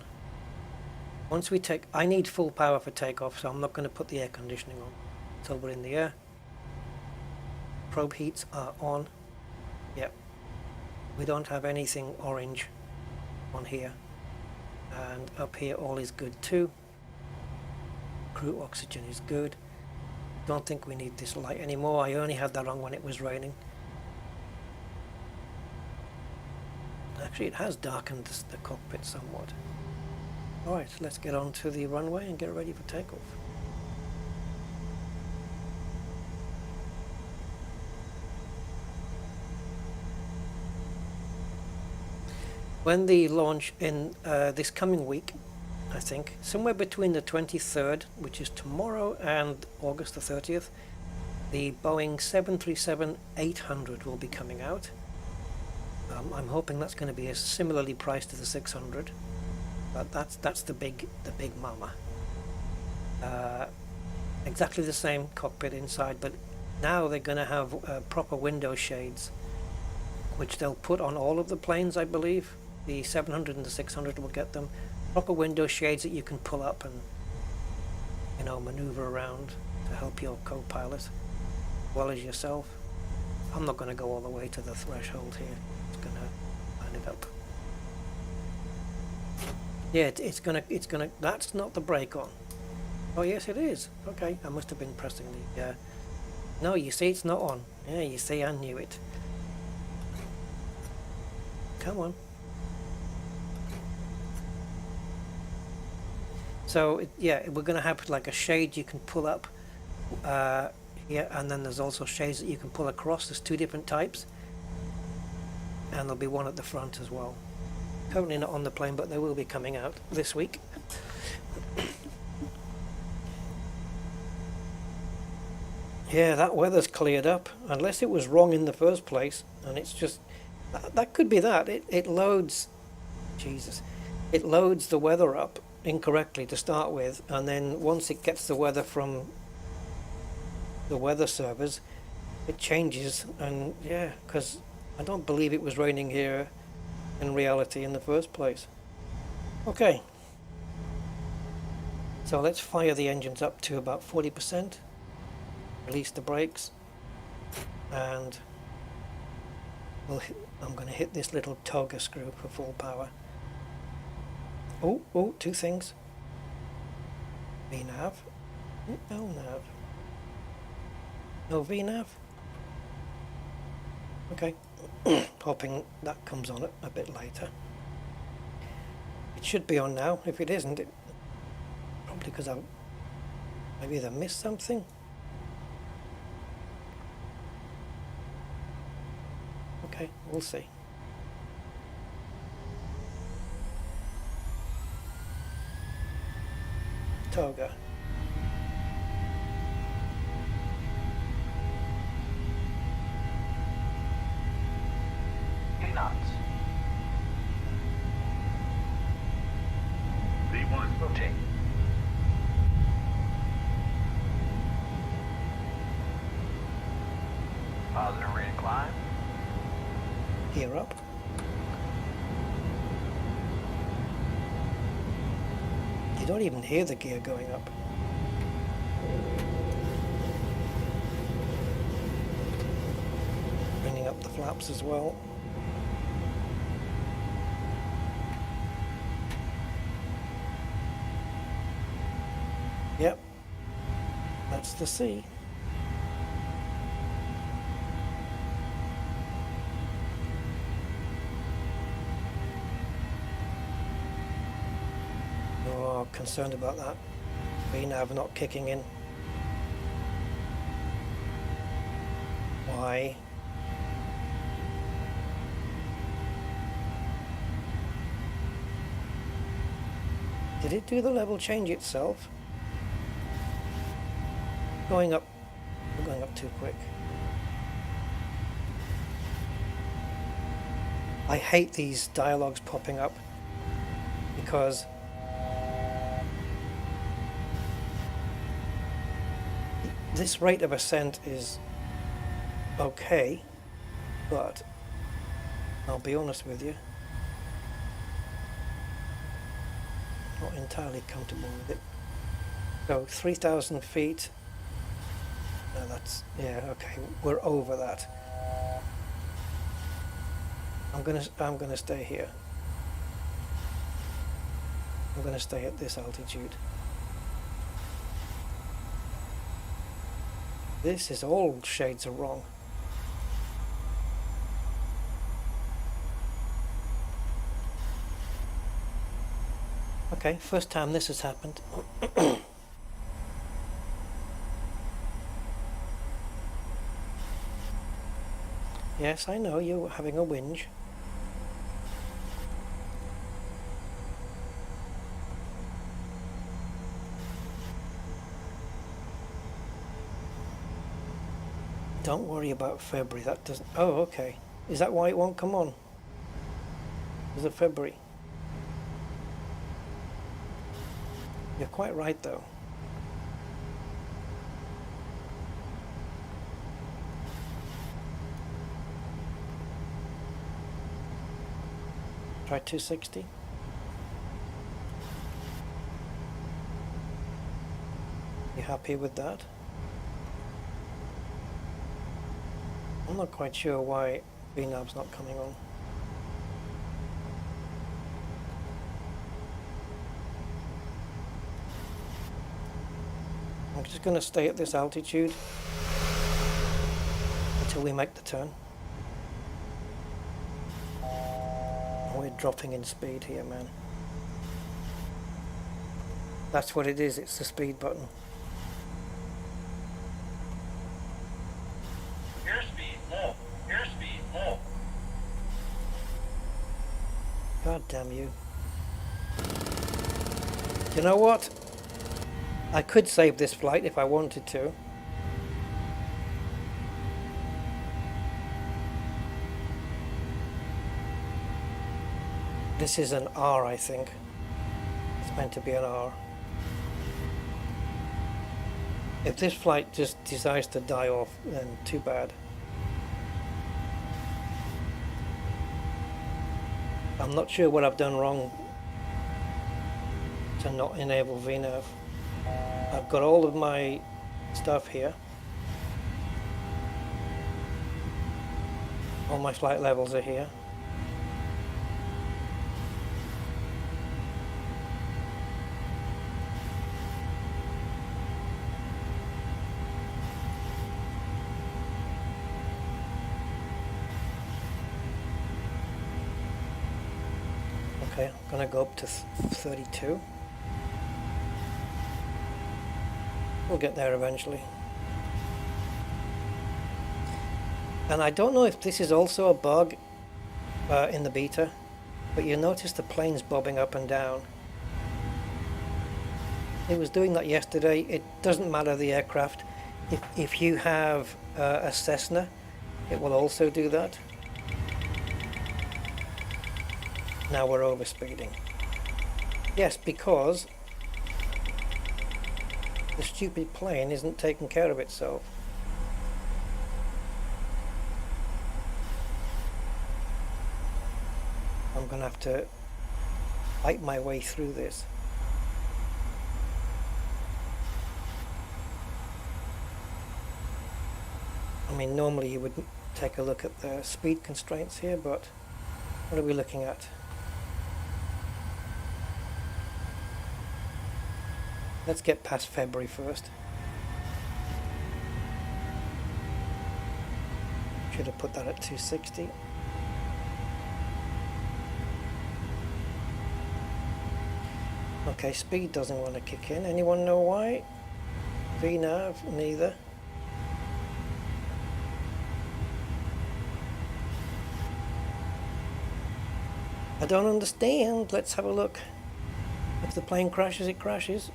Once we I need full power for takeoff, so I'm not going to put the air conditioning on until we're in the air. Probe heats are on. Yep. We don't have anything orange on here. And up here all is good too. Crew oxygen is good. Don't think we need this light anymore. I only had that on when it was raining. Actually, it has darkened the cockpit somewhat. Alright, let's get on to the runway and get ready for takeoff. When the launch in this coming week, I think, somewhere between the 23rd, which is tomorrow, and August the 30th, the Boeing 737-800 will be coming out. I'm hoping that's going to be similarly priced to the 600, but that's the big mama. Exactly the same cockpit inside, but now they're going to have proper window shades, which they'll put on all of the planes, I believe. The 700 and the 600 will get them proper window shades that you can pull up and, you know, maneuver around to help your co-pilot as well as yourself. I'm not going to go all the way to the threshold here. It's going to line it up. Yeah, it's gonna. That's not the brake on. Oh yes, it is. Okay, I must have been pressing the. No, you see, it's not on. Yeah, you see, I knew it. Come on. So yeah, we're going to have like a shade you can pull up here, and then there's also shades that you can pull across. There's two different types, and there'll be one at the front as well. Currently not on the plane, but they will be coming out this week. Yeah, that weather's cleared up, unless it was wrong in the first place, and it's just that could be that it loads. Jesus, it loads the weather up incorrectly to start with, and then once it gets the weather from the weather servers, it changes. And yeah, because I don't believe it was raining here in reality in the first place. Okay, so let's fire the engines up to about 40%, release the brakes, and I'm going to hit this little toga screw for full power. Oh, two things. VNav. LNav. No VNav. Okay. Hoping that comes on a bit later. It should be on now. If it isn't, probably because I've either missed something. Okay, we'll see. Toga. Knots. V1 rotate. Positive rate climb. Gear up. You don't even hear the gear going up. Bringing up the flaps as well. Yep, that's the C. Oh, concerned about that. VNav not kicking in. Why? Did it do the level change itself? Going up. We're going up too quick. I hate these dialogues popping up because this rate of ascent is okay, but I'll be honest with you, not entirely comfortable with it. So 3,000 feet. No, that's, yeah, okay, we're over that. I'm gonna stay here. I'm gonna stay at this altitude. This is all shades are wrong. Okay, first time this has happened. Yes, I know you're having a whinge. Don't worry about February, that doesn't... Oh, okay. Is that why it won't come on? Is it February? You're quite right, though. Try 260. You happy with that? I'm not quite sure why VNAV's not coming on. I'm just going to stay at this altitude until we make the turn. We're dropping in speed here, man. That's what it is, it's the speed button. Airspeed low. Airspeed low. God damn you. You know what? I could save this flight if I wanted to. This is an R, I think. It's meant to be an R. If this flight just decides to die off, then too bad. I'm not sure what I've done wrong to not enable VNAV. I've got all of my stuff here. All my flight levels are here. Okay, I'm gonna go up to 32. We'll get there eventually. And I don't know if this is also a bug in the beta, but you notice the plane's bobbing up and down. It was doing that yesterday. It doesn't matter the aircraft. If you have a Cessna, it will also do that. Now we're overspeeding. Yes, because the stupid plane isn't taking care of itself. I'm gonna have to fight my way through this. I mean, normally you would take a look at the speed constraints here, but what are we looking at? Let's get past February first. Should have put that at 260. Okay, speed doesn't want to kick in. Anyone know why? VNAV, neither. I don't understand. Let's have a look. If the plane crashes, it crashes.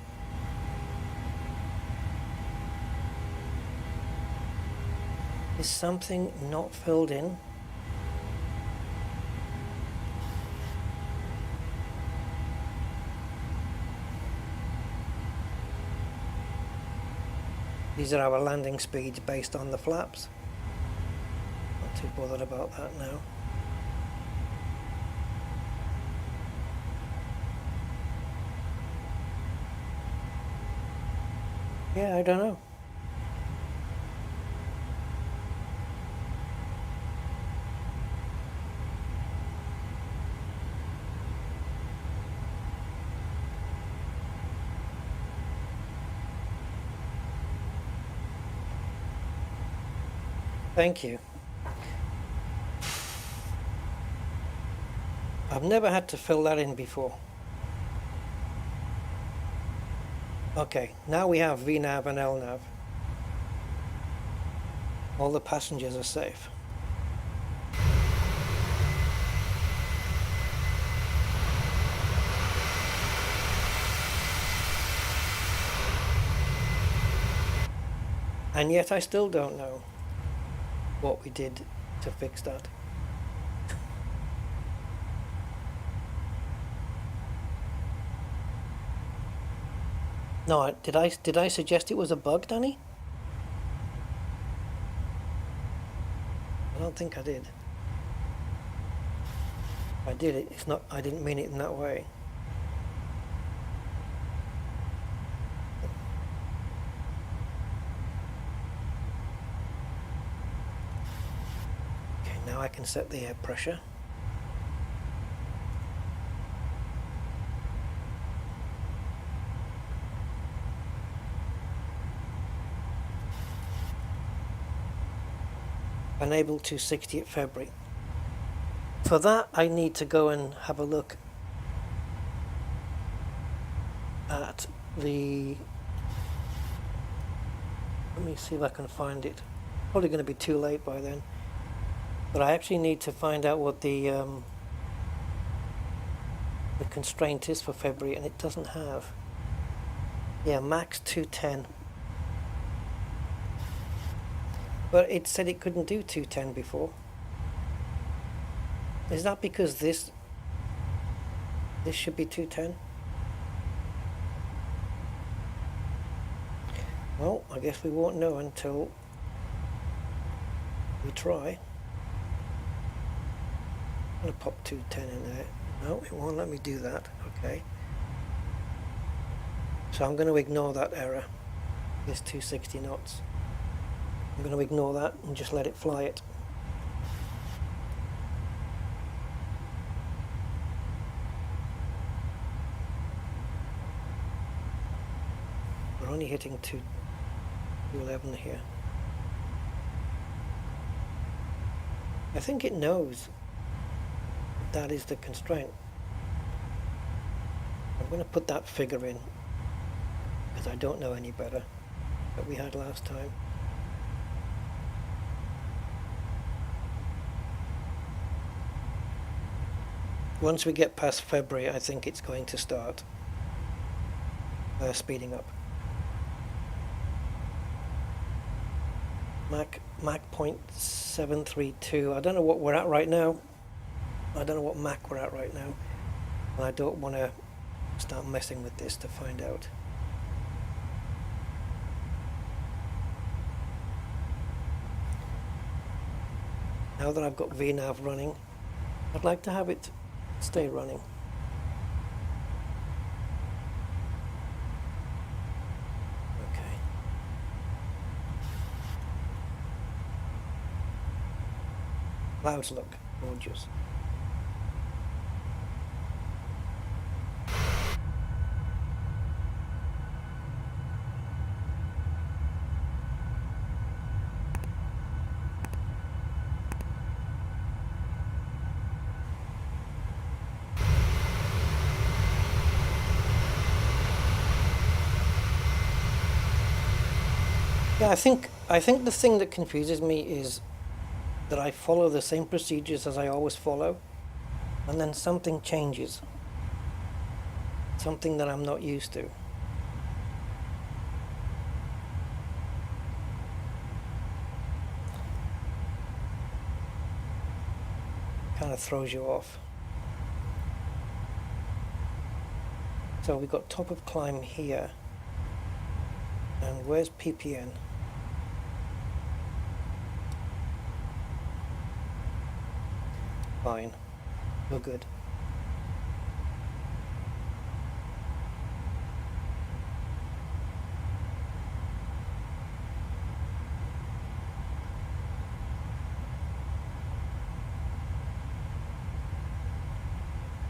Is something not filled in? These are our landing speeds based on the flaps. Not too bothered about that now. Yeah, I don't know. Thank you. I've never had to fill that in before. Okay, now we have VNav and LNav. All the passengers are safe. And yet I still don't know what we did to fix that. No, did I suggest it was a bug, Danny? I don't think I did. If I did it, it's not. I didn't mean it in that way. Okay, now I can set the air pressure. Enable 260 at February. For that, I need to go and have a look at the... Let me see if I can find it. Probably going to be too late by then. But I actually need to find out what the constraint is for February, and it doesn't have. Yeah, max 210. But it said it couldn't do 210 before. Is that because this should be 210? Well, I guess we won't know until we try. I'm going to pop 210 in there. No, it won't let me do that. Okay. So I'm going to ignore that error. This 260 knots. I'm going to ignore that and just let it fly it. We're only hitting 211 here. I think it knows that is the constraint. I'm going to put that figure in because I don't know any better that we had last time. Once we get past February, I think it's going to start speeding up. Mach 0.732. I don't know what we're at right now. I don't know what Mach we're at right now. And I don't want to start messing with this to find out. Now that I've got VNav running, I'd like to have it stay running. Okay. Clouds look gorgeous. Yeah, I think the thing that confuses me is that I follow the same procedures as I always follow, and then something changes. Something that I'm not used to. Kind of throws you off. So we've got top of climb here. And where's PPN? Fine. We're good.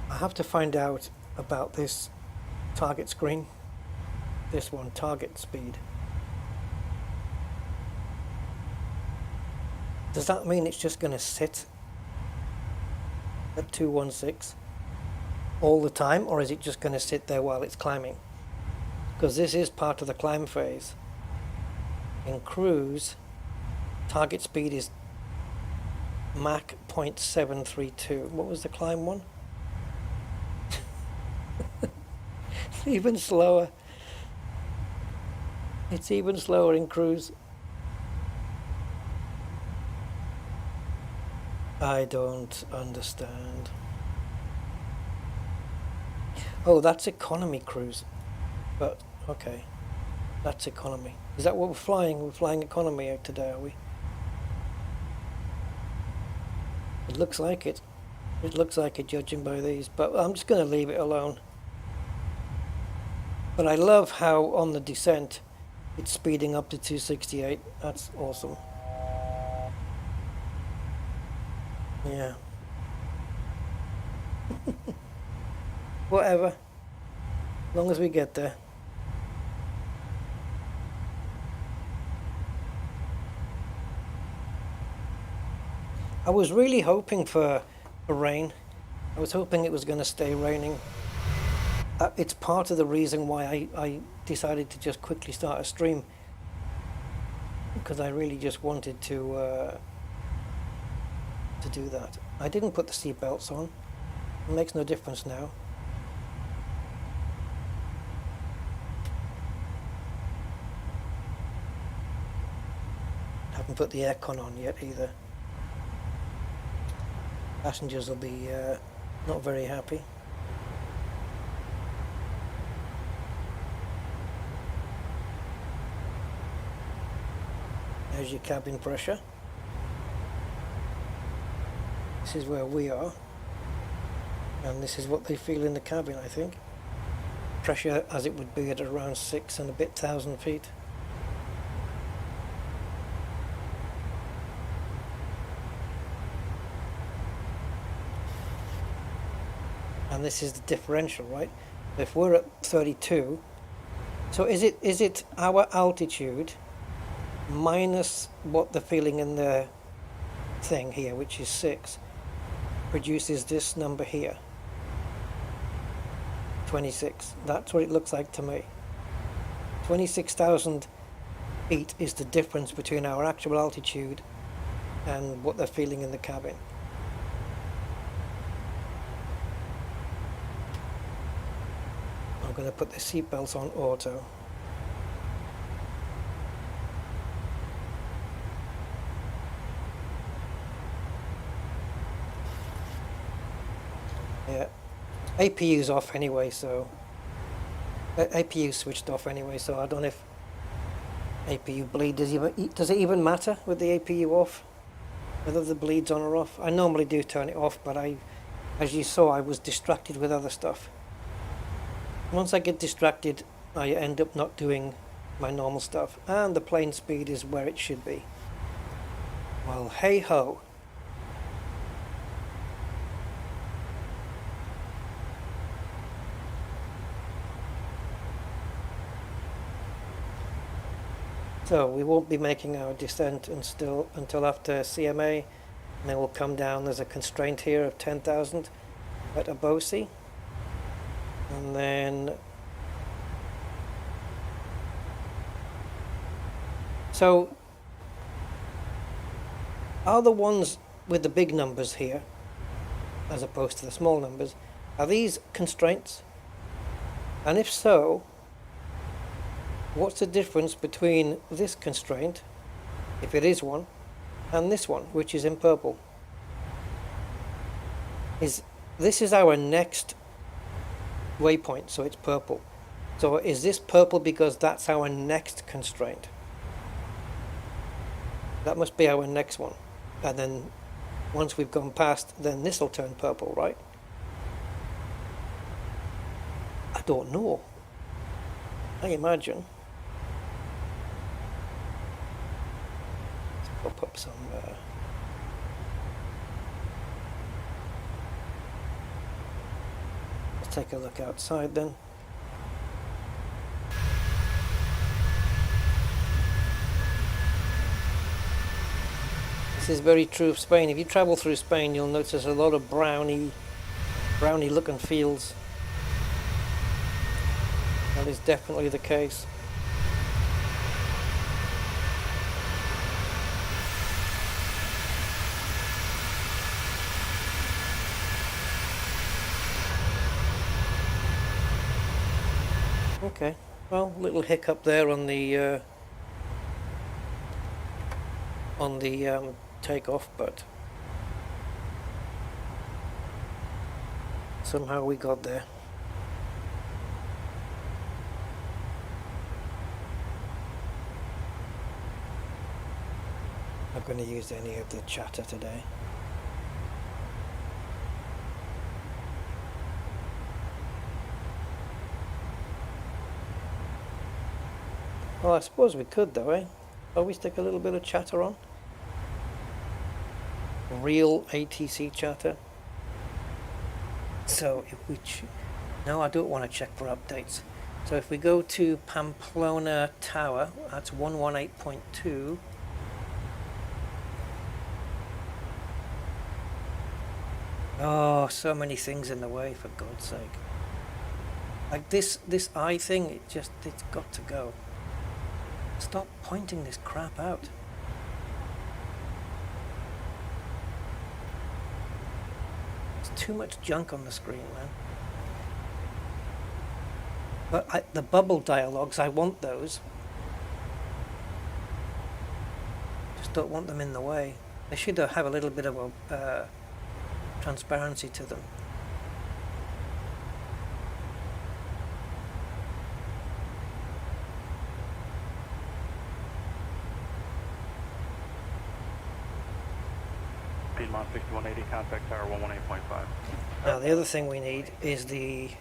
I have to find out about this target screen. This one, target speed. Does that mean it's just going to sit at 216 all the time, or is it just going to sit there while it's climbing? because this is part of the climb phase. In cruise, target speed is Mach 0.732. What was the climb one? It's even slower. It's even slower in cruise. I don't understand. Oh, that's economy cruise. But, okay. That's economy. Is that what we're flying? We're flying economy out today, are we? It looks like it. It looks like it, judging by these. But I'm just going to leave it alone. But I love how on the descent it's speeding up to 268. That's awesome. Yeah. Whatever. As long as we get there. I was really hoping for rain. I was hoping it was going to stay raining. It's part of the reason why I decided to just quickly start a stream. Because I really just wanted to do that. I didn't put the seat belts on. It makes no difference now. Haven't put the aircon on yet either. Passengers will be not very happy. There's your cabin pressure. This is where we are. And this is what they feel in the cabin, I think. Pressure as it would be at around 6 and a bit thousand feet. And this is the differential, right? If we're at 32, so is it our altitude minus what they're feeling in the thing here, which is 6, produces this number here, 26. That's what it looks like to me. 26,000 feet is the difference between our actual altitude and what they're feeling in the cabin. I'm going to put the seatbelts on auto. Yeah, APU's off anyway, so APU switched off anyway, so I don't know if APU bleed does it even matter with the APU off, whether the bleed's on or off. I normally do turn it off, but as you saw, I was distracted with other stuff. Once I get distracted, I end up not doing my normal stuff, and the plane speed is where it should be. Well, hey ho. So we won't be making our descent until after CMA, and then we'll come down. There's a constraint here of 10,000 at Abosi, and then so are the ones with the big numbers here, as opposed to the small numbers, are these constraints? And if so, what's the difference between this constraint, if it is one, and this one, which is in purple? This is our next waypoint, so it's purple. So is this purple because that's our next constraint? That must be our next one. And then once we've gone past, then this will turn purple, right? I don't know. I imagine. I'll put some let's take a look outside then. This is very true of Spain. If you travel through Spain, you'll notice a lot of browny looking fields. That is definitely the case. Okay, well, little hiccup there on the takeoff, but somehow we got there. Not going to use any of the chatter today. Well, I suppose we could though, eh? Always stick a little bit of chatter on. Real HTC chatter. So if we no, I don't want to check for updates. So if we go to Pamplona Tower, that's 118.2. Oh, so many things in the way, for God's sake. Like this eye thing, it's got to go. Stop pointing this crap out. There's too much junk on the screen, man. But the bubble dialogues, I want those. Just don't want them in the way. They should have a little bit of a transparency to them. Piedmont 6180, contact tower 118.5. Now the other thing we need is the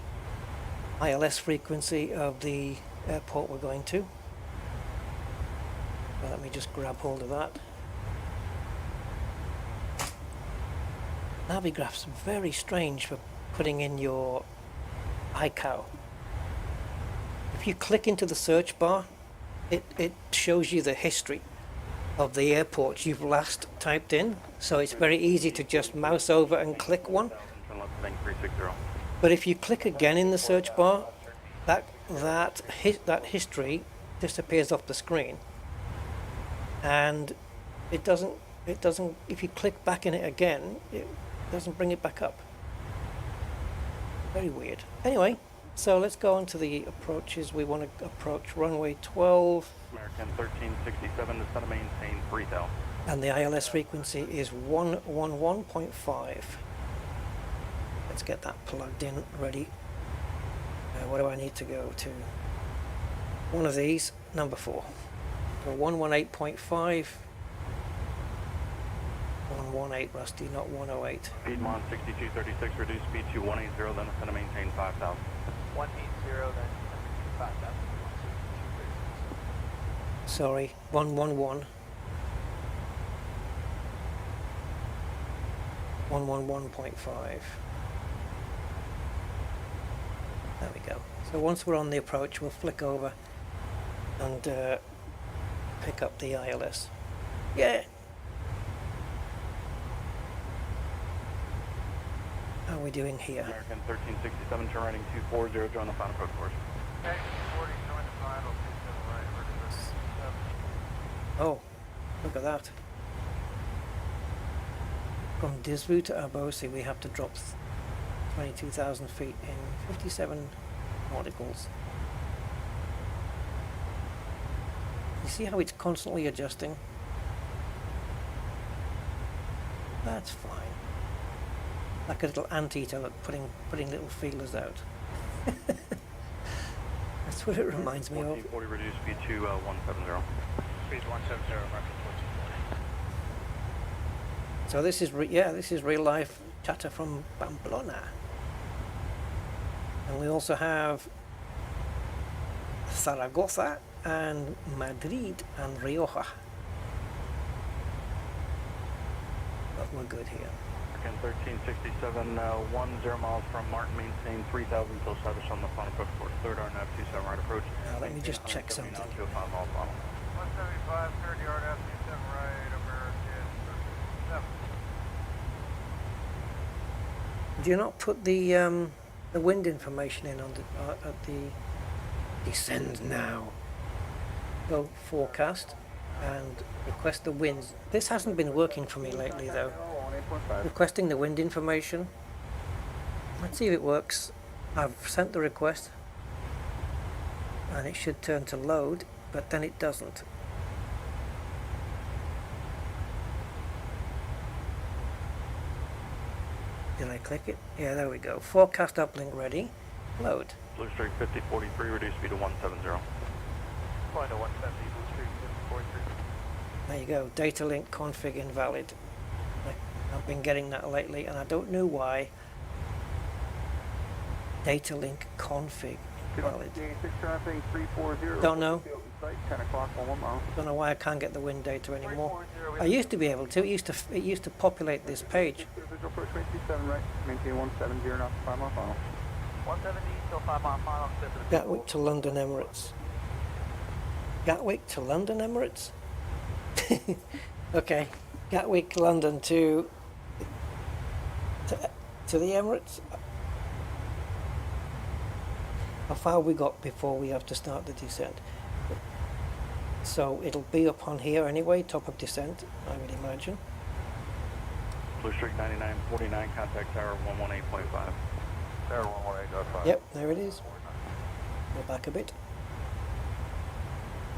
ILS frequency of the airport we're going to. So let me just grab hold of that. Navigraph's very strange for putting in your iCow. If you click into the search bar, it shows you the history of the airports you've last typed in, so it's very easy to just mouse over and click one. But if you click again in the search bar, that history disappears off the screen, and it doesn't. If you click back in it again, it doesn't bring it back up. Very weird. Anyway, so let's go on to the approaches. We want to approach runway 12. American 1367 to set maintain 3000. And the ILS frequency is 111.5. Let's get that plugged in, ready. What do I need to go to? One of these, number 4. So 118.5. 118, Rusty, not 108. Piedmont 6236, reduce speed to 180, then ascend to maintain 5000. 180, then 5000. Sorry, 111. 111.5. There we go. So once we're on the approach, we'll flick over and pick up the ILS. Yeah. How are we doing here? American 1367, turn right 240, join the final approach course. Okay, 40, join the final, 27 right, ready. Oh, look at that. From Disvu to Arbosi, we have to drop 22,000 feet in 57 nauticals. You see how it's constantly adjusting? That's fine. Like a little anteater, look, putting little feelers out. That's what it reminds me of. 1440, reduce speed to 170. Speed 170, mark 1440. So this is real life chatter from Pamplona. And we also have Zaragoza and Madrid and Rioja. But we're good here. American 1367, 10 miles from Mark, maintain 3000 until established on the final approach course. Third RNAV 27 right approach. Now let me just check something. 205 miles final. 175, third yard, F27 right, American 37. Do you not put the wind information in on the Descend now. Go forecast and request the winds. This hasn't been working for me lately though. Requesting the wind information. Let's see if it works. I've sent the request and it should turn to load, but then it doesn't. Did I click it? Yeah, there we go. Forecast uplink ready. Load. Blue Streak 5043, reduce speed to 170. Flying to 170, Blue Street 5043. There you go. Data link config invalid. I've been getting that lately and I don't know why. Data link config invalid. Don't know. 10 o'clock, 1 mile. Don't know why I can't get the wind data anymore. I used to be able to. It used to populate this page. Visual approach 27 right, maintain 170 knots, 5 mile final. 170, still 5 mile final. Gatwick to London Emirates. Gatwick to London Emirates? Okay. Gatwick, London to the Emirates. How far we got before we have to start the descent? So it'll be up on here anyway, top of descent, I would imagine. Blue Streak 9949, contact tower 118.5. Tower 118.5. Yep, there it is. Go back a bit.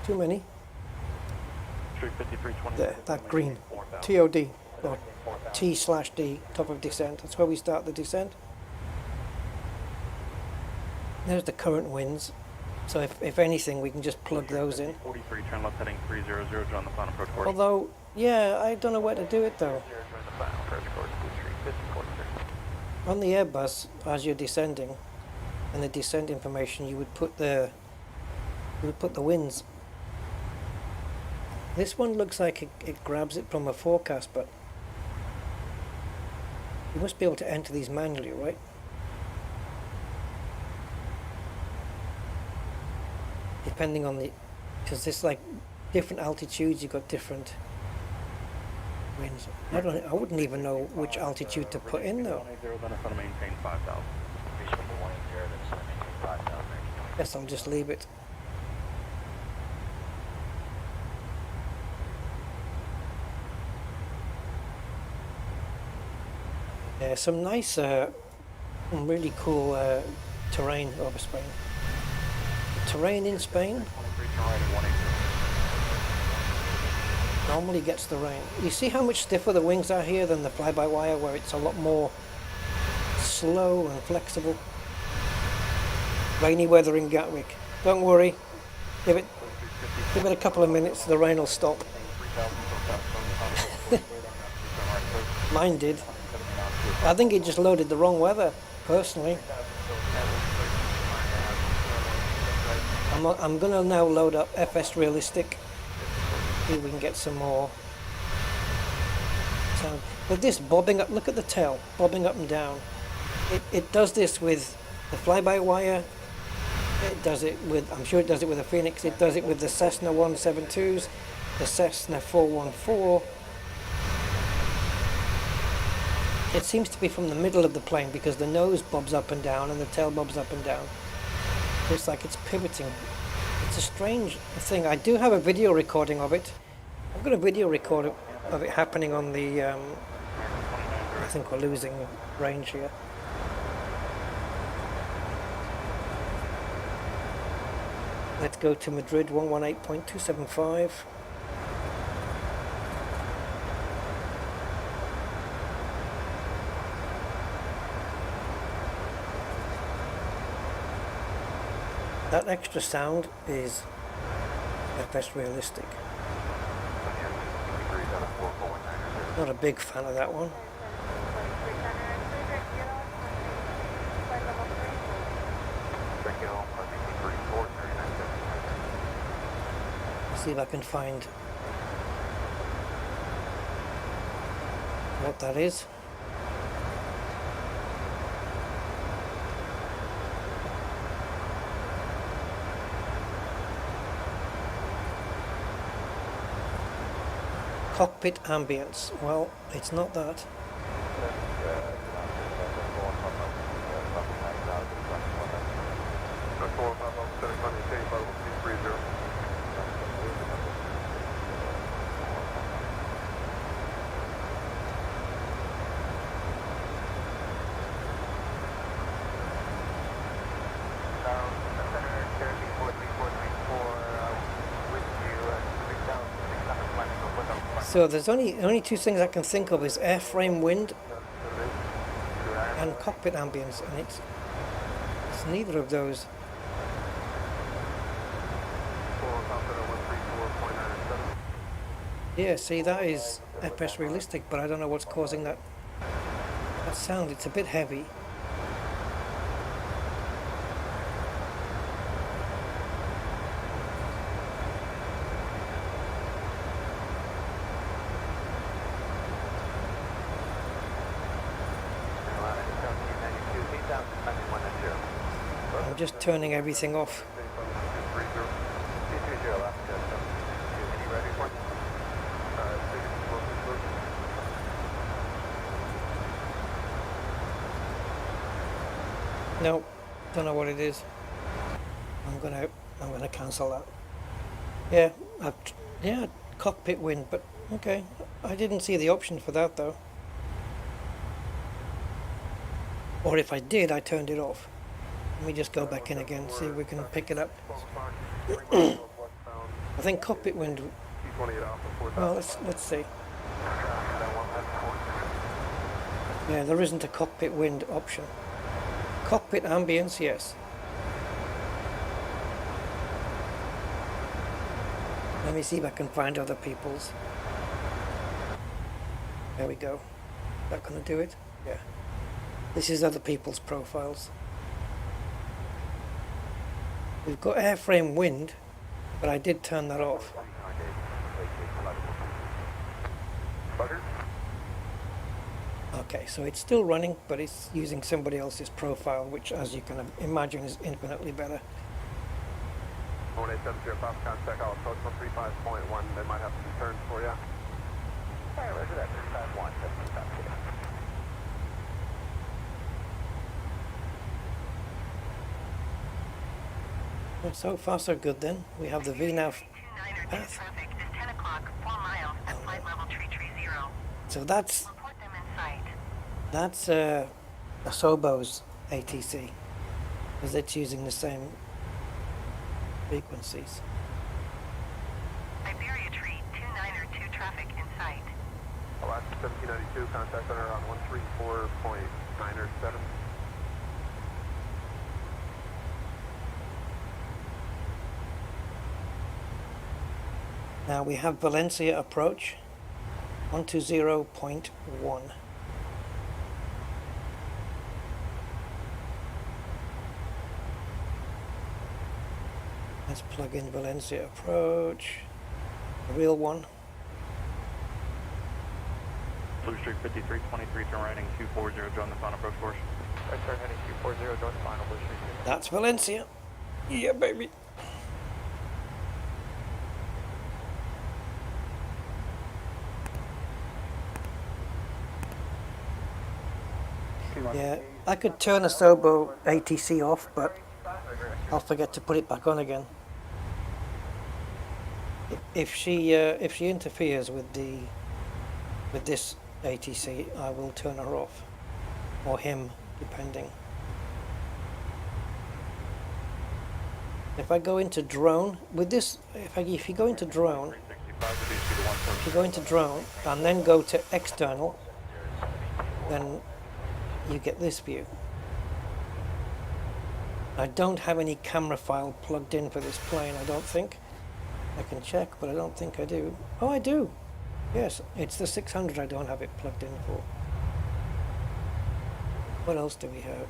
Too many. Streak 5320. There, that green. TOD, or T/D, top of descent. That's where we start the descent. There's the current winds. So if anything, we can just plug those in. 43, turn left heading 300, join the final approach course. Although, yeah, I don't know where to do it though. Join the final approach course, Blue Street 5043. On the Airbus, as you're descending, in the descent information, you would put the winds. This one looks like it grabs it from a forecast, but you must be able to enter these manually, right? Depending on the, because there's like different altitudes, you've got different winds. I wouldn't even know which altitude to put in though. 180, then it's going to maintain 5,000. Reachable 180, that's going to maintain 5,000. Guess I'll just leave it. Yeah, some nice, some really cool terrain over Spain. Terrain in Spain 23, turn right at 180. normally gets the rain. You see how much stiffer the wings are here than the fly-by-wire, where it's a lot more slow and flexible. Rainy weather in Gatwick. Don't worry. Give it a couple of minutes, the rain will stop. Mine did. I think it just loaded the wrong weather, personally. I'm going to now load up FS Realistic. See if we can get some more sound. But this bobbing up, look at the tail, bobbing up and down. It does this with the fly-by-wire. It does it with, I'm sure it does it with the Phoenix. It does it with the Cessna 172s, the Cessna 414. It seems to be from the middle of the plane because the nose bobs up and down and the tail bobs up and down. Looks like it's pivoting. It's a strange thing. I do have a video recording of it. I've got a video record of it happening on the, I think we're losing range here. Let's go to Madrid 118.275. That extra sound is FS Realistic. Not a big fan of that one. Let's see if I can find what that is. Cockpit ambience. Well, it's not that. So there's only two things I can think of is airframe wind and cockpit ambience, and it's neither of those. Yeah, see, that is FS realistic, but I don't know what's causing that sound. It's a bit heavy. I'm just turning everything off. No, don't know what it is. I'm gonna cancel that. Yeah, yeah, cockpit wind, but okay. I didn't see the option for that though. Or if I did, I turned it off. Let me just go back in again, see if we can pick it up. I think cockpit wind. Well, let's see. Yeah, there isn't a cockpit wind option. Cockpit ambience, yes. Let me see if I can find other people's. There we go. Is that gonna do it? Yeah. This is other people's profiles. We've got airframe wind, but I did turn that off. Okay, so it's still running, but it's using somebody else's profile, which, as you can imagine, is infinitely better. 1870 Pop contact, I'll approach 135.1. They might have some turns for you. Alright, roger that, 351, Well, so far so good then. We have the VNAV path. Traffic is 10 o'clock, 4 miles at flight level 330. So that's Report them in sight. That's Asobo's ATC, because it's using the same frequencies. Iberia Tree 2902 traffic in sight. Alaska 1792, contact center on 134.907. Now we have Valencia approach, 120.1. Let's plug in Valencia approach, the real one. Blue Street 5323, turn right in Q40, join the final approach course. Right, turn heading Q40, join the final Blue Street. That's Valencia. Yeah, baby. Yeah, I could turn Asobo ATC off, but I'll forget to put it back on again. If she interferes with this ATC, I will turn her off, or him, depending. If I go into drone with this, if you go into drone and then go to external, then you get this view. I don't have any camera file plugged in for this plane, I don't think. I can check, but I don't think I do. Oh, I do. Yes, it's the 600 I don't have it plugged in for. What else do we have?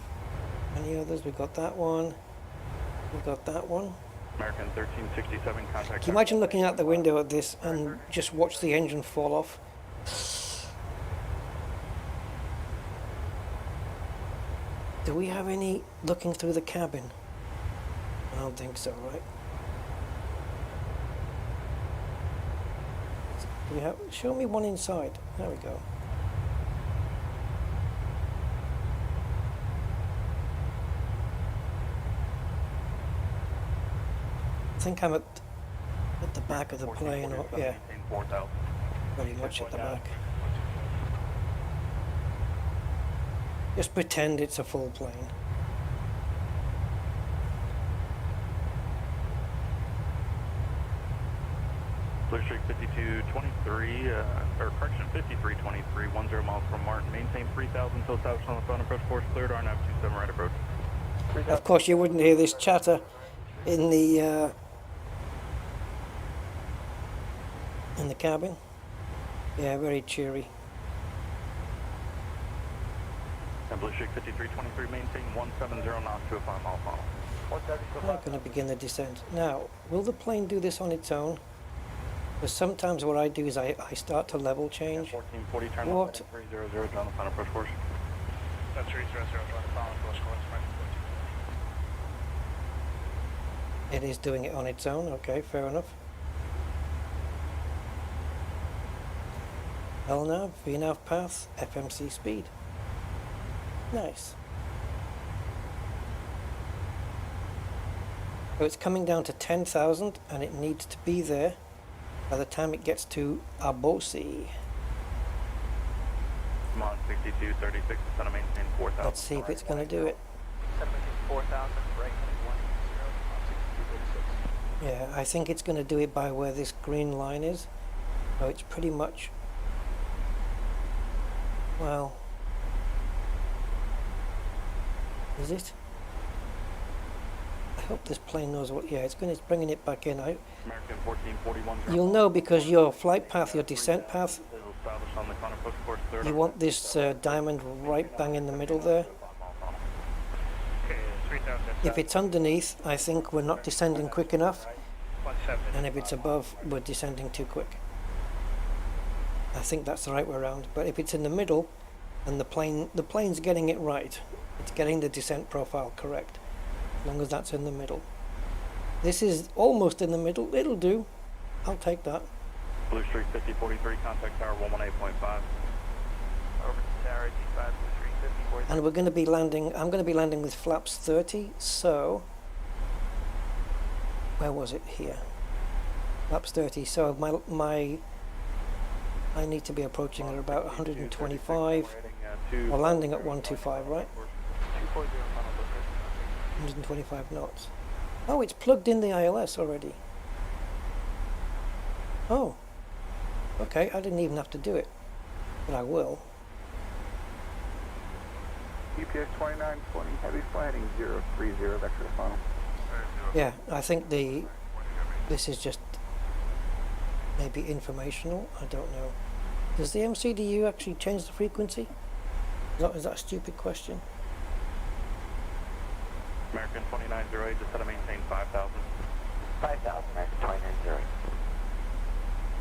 Any others? We got that one. We got that one. American 1367, contact. Can you imagine looking out the window at this and just watch the engine fall off? Do we have any looking through the cabin? I don't think so, right? Do we have? Show me one inside. There we go. I think I'm at the back of the plane, or, yeah, very much at the back. Just pretend it's a full plane. Blue Blue Streak 5223, or correction, 5323, 10 miles from Martin. Maintain 3000 until established on the phone. Approach course cleared, RNAV 27 right approach. Of course, you wouldn't hear this chatter in the cabin. Yeah, very cheery. And Blue Streak 5323, maintain 170 knots to a 5 mile funnel. I'm going to begin the descent. Now, will the plane do this on its own? Because sometimes what I do is I start to level change. 1440, turn What? left, 300, down the final approach course. That's 300, join the final approach course. It is doing it on its own. Okay, fair enough. LNAV, VNAV path, FMC speed. Nice. So it's coming down to 10,000 and it needs to be there by the time it gets to Abosi. Come on, 6236, it's going to maintain 4000. Let's see if it's going to do it. 4,000, right, 110, Yeah, I think it's going to do it by where this green line is. So it's pretty much, well, is it? I hope this plane knows what, yeah, it's bringing it back in. American 1441. You'll know because your flight path, your descent path, Established on the final approach course cleared. you want this diamond right bang in the middle there. Okay, 3,000. If it's underneath, I think we're not descending quick enough, 170. and if it's above, we're descending too quick. I think that's the right way around. But if it's in the middle, then the plane's getting it right. It's getting the descent profile correct, as long as that's in the middle. This is almost in the middle. It'll do. I'll take that. Blue Streak 5043, contact tower 118.5. Over to tower, D5, 350, And we're going to be landing. I'm going to be landing with flaps 30. So, where was it? Here. Flaps 30. So I need to be approaching at about 125. We're landing at 125, right? 240, final location. 125 knots. Oh, it's plugged in the ILS already. Oh. Okay, I didn't even have to do it. But I will. UPS 2920, heavy flying 030, vector to final. Yeah, I think this is just maybe informational. I don't know. Does the MCDU actually change the frequency? Is that a stupid question? American 2908, just had to maintain 5,000. 5,000, American 2908.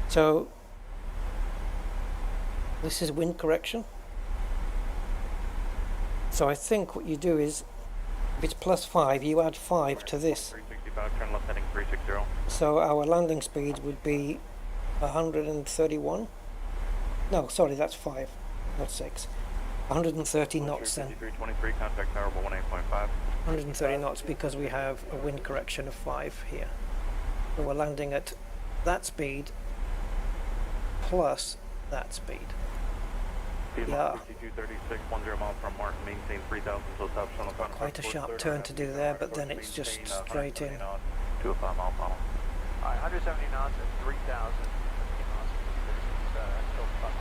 So this is wind correction. So I think what you do is, if it's +5, you add 5 to this. 365, turn left heading 360. So our landing speed would be 131. No, sorry, that's 5, not 6. 130 knots then. 5323, contact tower 118.5. 130 knots because we have a wind correction of 5 here. So we're landing at that speed plus that speed. Yeah. 5236, 10 miles from Martin, maintain 3000 until established on the final Quite a approach sharp course, turn to do there, but then it's just maintain, straight in. 170 knots to a 5 mile funnel. 170 knots at 3,000. 50 knots. Still 5 miles.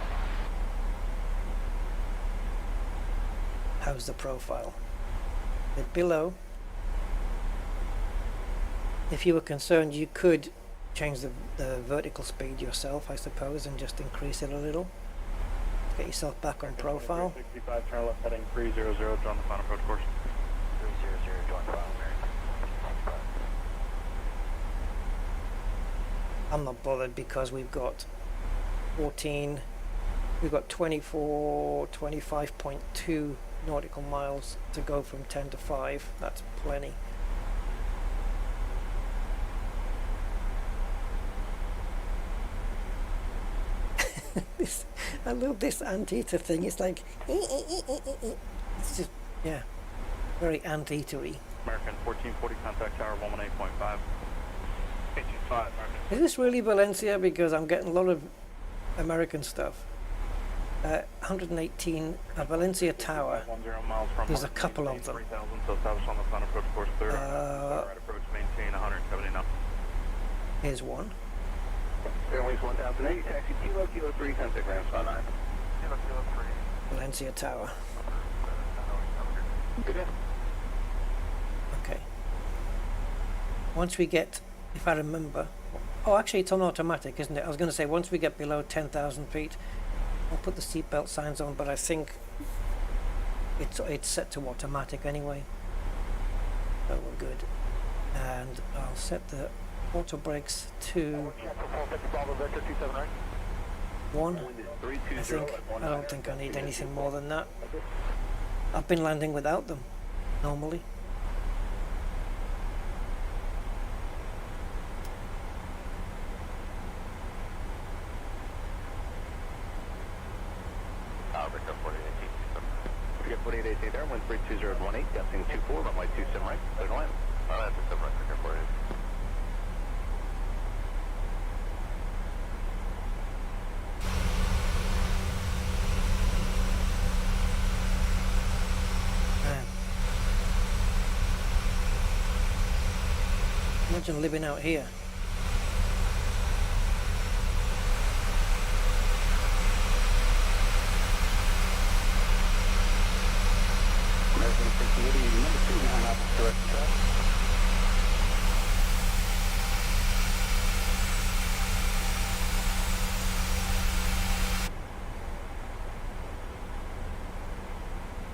How's the profile? A bit below. If you were concerned, you could change the vertical speed yourself, I suppose, and just increase it a little. Get yourself back on profile. 65, turn left heading 300, join the final approach course. 300, join final, American. I'm not bothered because we've got 14, we've got 24, 25.2 nautical miles to go from 10 to 5. That's plenty. I love this anteater thing. It's like, it's just, yeah, very anteatery. American 1440, contact tower 118.5. 55, American. Is this really Valencia? Because I'm getting a lot of American stuff. 118 Valencia Tower. 10 miles from There's a Martin, couple of maintain them. 3000 until established on the final approach course, third right approach, maintain 170 knots. Here's one. Airways 1008, taxi Kilo, Kilo 3, contact ramp, spot 9. Kilo, Kilo 3. Valencia Tower. Good day. Okay. Once we get, if I remember, oh actually it's on automatic, isn't it? I was going to say once we get below 10,000 feet, I'll put the seatbelt signs on, but I think it's set to automatic anyway. So we're good. And I'll set the auto brakes to 1. I think. I don't think I need anything more than that. I've been landing without them normally. We get 4818 there, 132018, guessing 24, runway 27 right, clear to land. Alright, 27 right, clear 48. Imagine living out here. American 680, number 2, behind opposite direction track.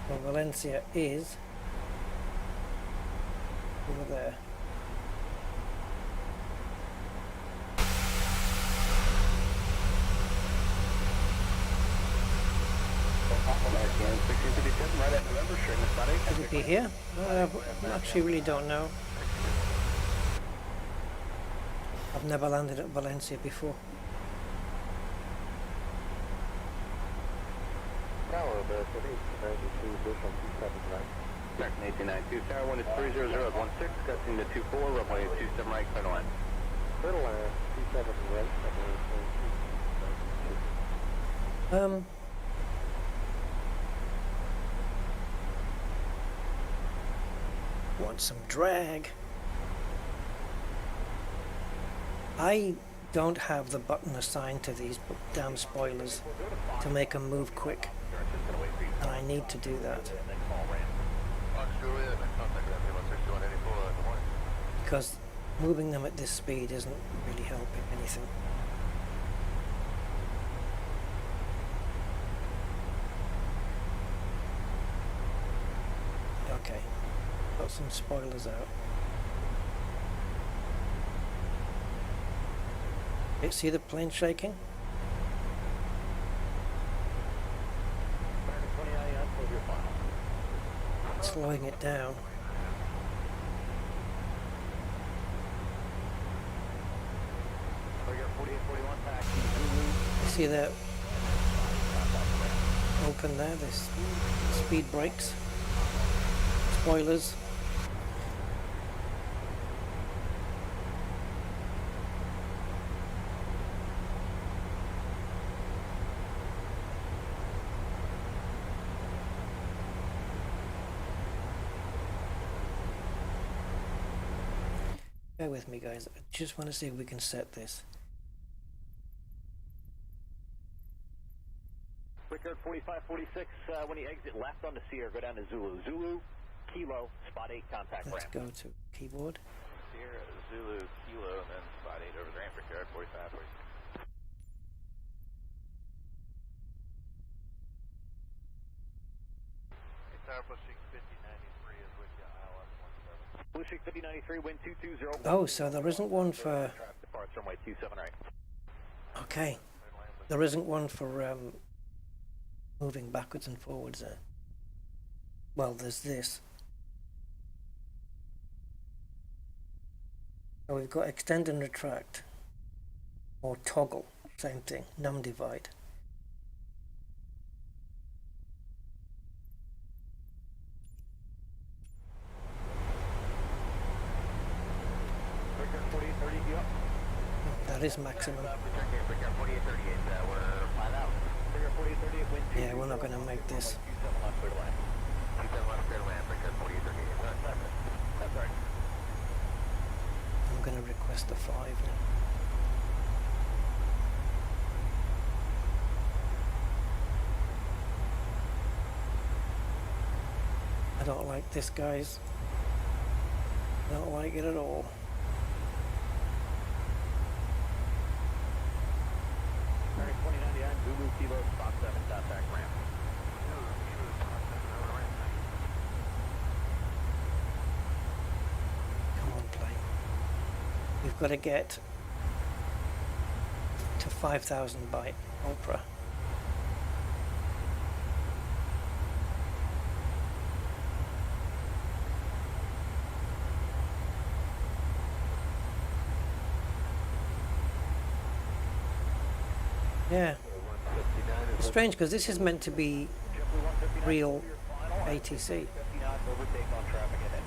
Well, Valencia is over there. American 1657, right at November, sure, Miss Body. Could it be here? I actually really don't know. I've never landed at Valencia before. Tower, the city, American 279. American 1892, Tower 1 is 30016, gusting to 24, runway 27 right, clear to land. Clear to land, 27 right, Want some drag. I don't have the button assigned to these damn spoilers to make them move quick, and I need to do that because moving them at this speed isn't really helping anything. Okay, got some spoilers out. You see the plane shaking? Slowing it down. You see that open there? This speed brakes, spoilers. Bear with me guys, I just want to see if we can set this. Rickard 4546, when you exit left on the Sierra, go down to Zulu. Zulu, Kilo, spot 8, contact Let's ramp. go to keyboard. Sierra, Zulu, Kilo, and then spot 8 over the ramp, Rickard 4546. Tower pushing 5093 is with you, ILS 17. Pushing 5093, wind 220. Oh, so there isn't one for... Departs runway 27 right. Okay. There isn't one for moving backwards and forwards there. Well, there's this. So we've got extend and retract. Or toggle, same thing, num divide. Rickard 4830, you up? That is maximum. Rickard 4838, we're flat out. Rickard 4838, wind 220. Yeah, we're not going to make this. 27 left, clear to land. 27 left, clear to land, Rickard 4838. That's right. I'm going to request a 5 now. don't like this, guys. Don't like it at all. Alright, 2099, Zulu Kilo, spot 7, contact ramp. Come on, plane. We've got to get to 5,000 by Ultra. Yeah, it's strange because this is meant to be real ATC. 50 knots, overtake on traffic ahead.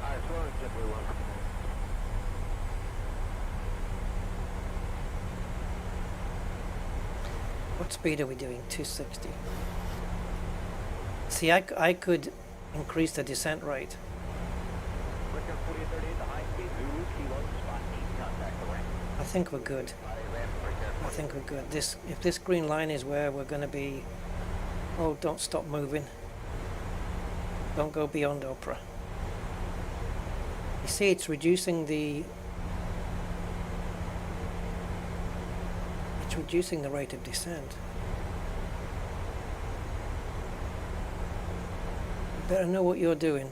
Alright, slow and JetBlue 159. What speed are we doing? 260. See, I could increase the descent rate. Richter 4838, the high speed, Zulu Kilo, spot 8, contact the ramp. I think we're good. I think we're good. If this green line is where we're going to be... Oh, don't stop moving. Don't go beyond Opera. You see, it's reducing the... It's reducing the rate of descent. You better know what you're doing.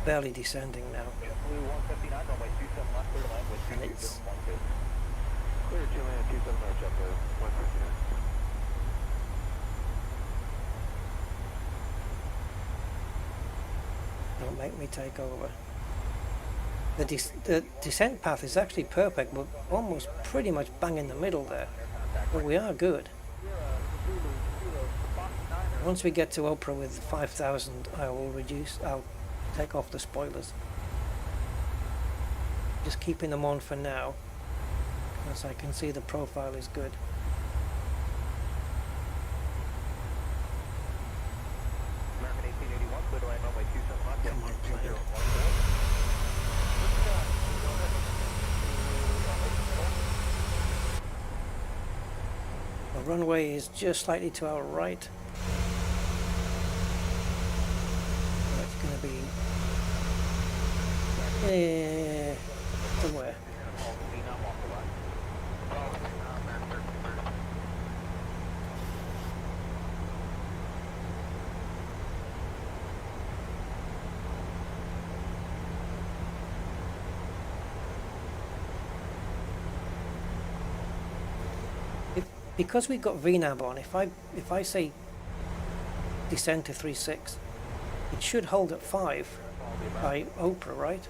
Barely descending now. JetBlue 159, runway 27 left, clear land with And it's 2212. Clear to land 27 left, JetBlue 159. Don't make me take over. The descent path is actually perfect. We're almost pretty much bang in the middle there. But we are good. Once we get to Oprah with 5,000, I'll take off the spoilers. Just keeping them on for now, because I can see the profile is good. American 1881, clear to land runway 27 left. Come on, plane. The runway is just slightly to our right. It's going to be somewhere. Because we got VNAV on, if I say descend to 3.6, it should hold at 5 by Oprah, right?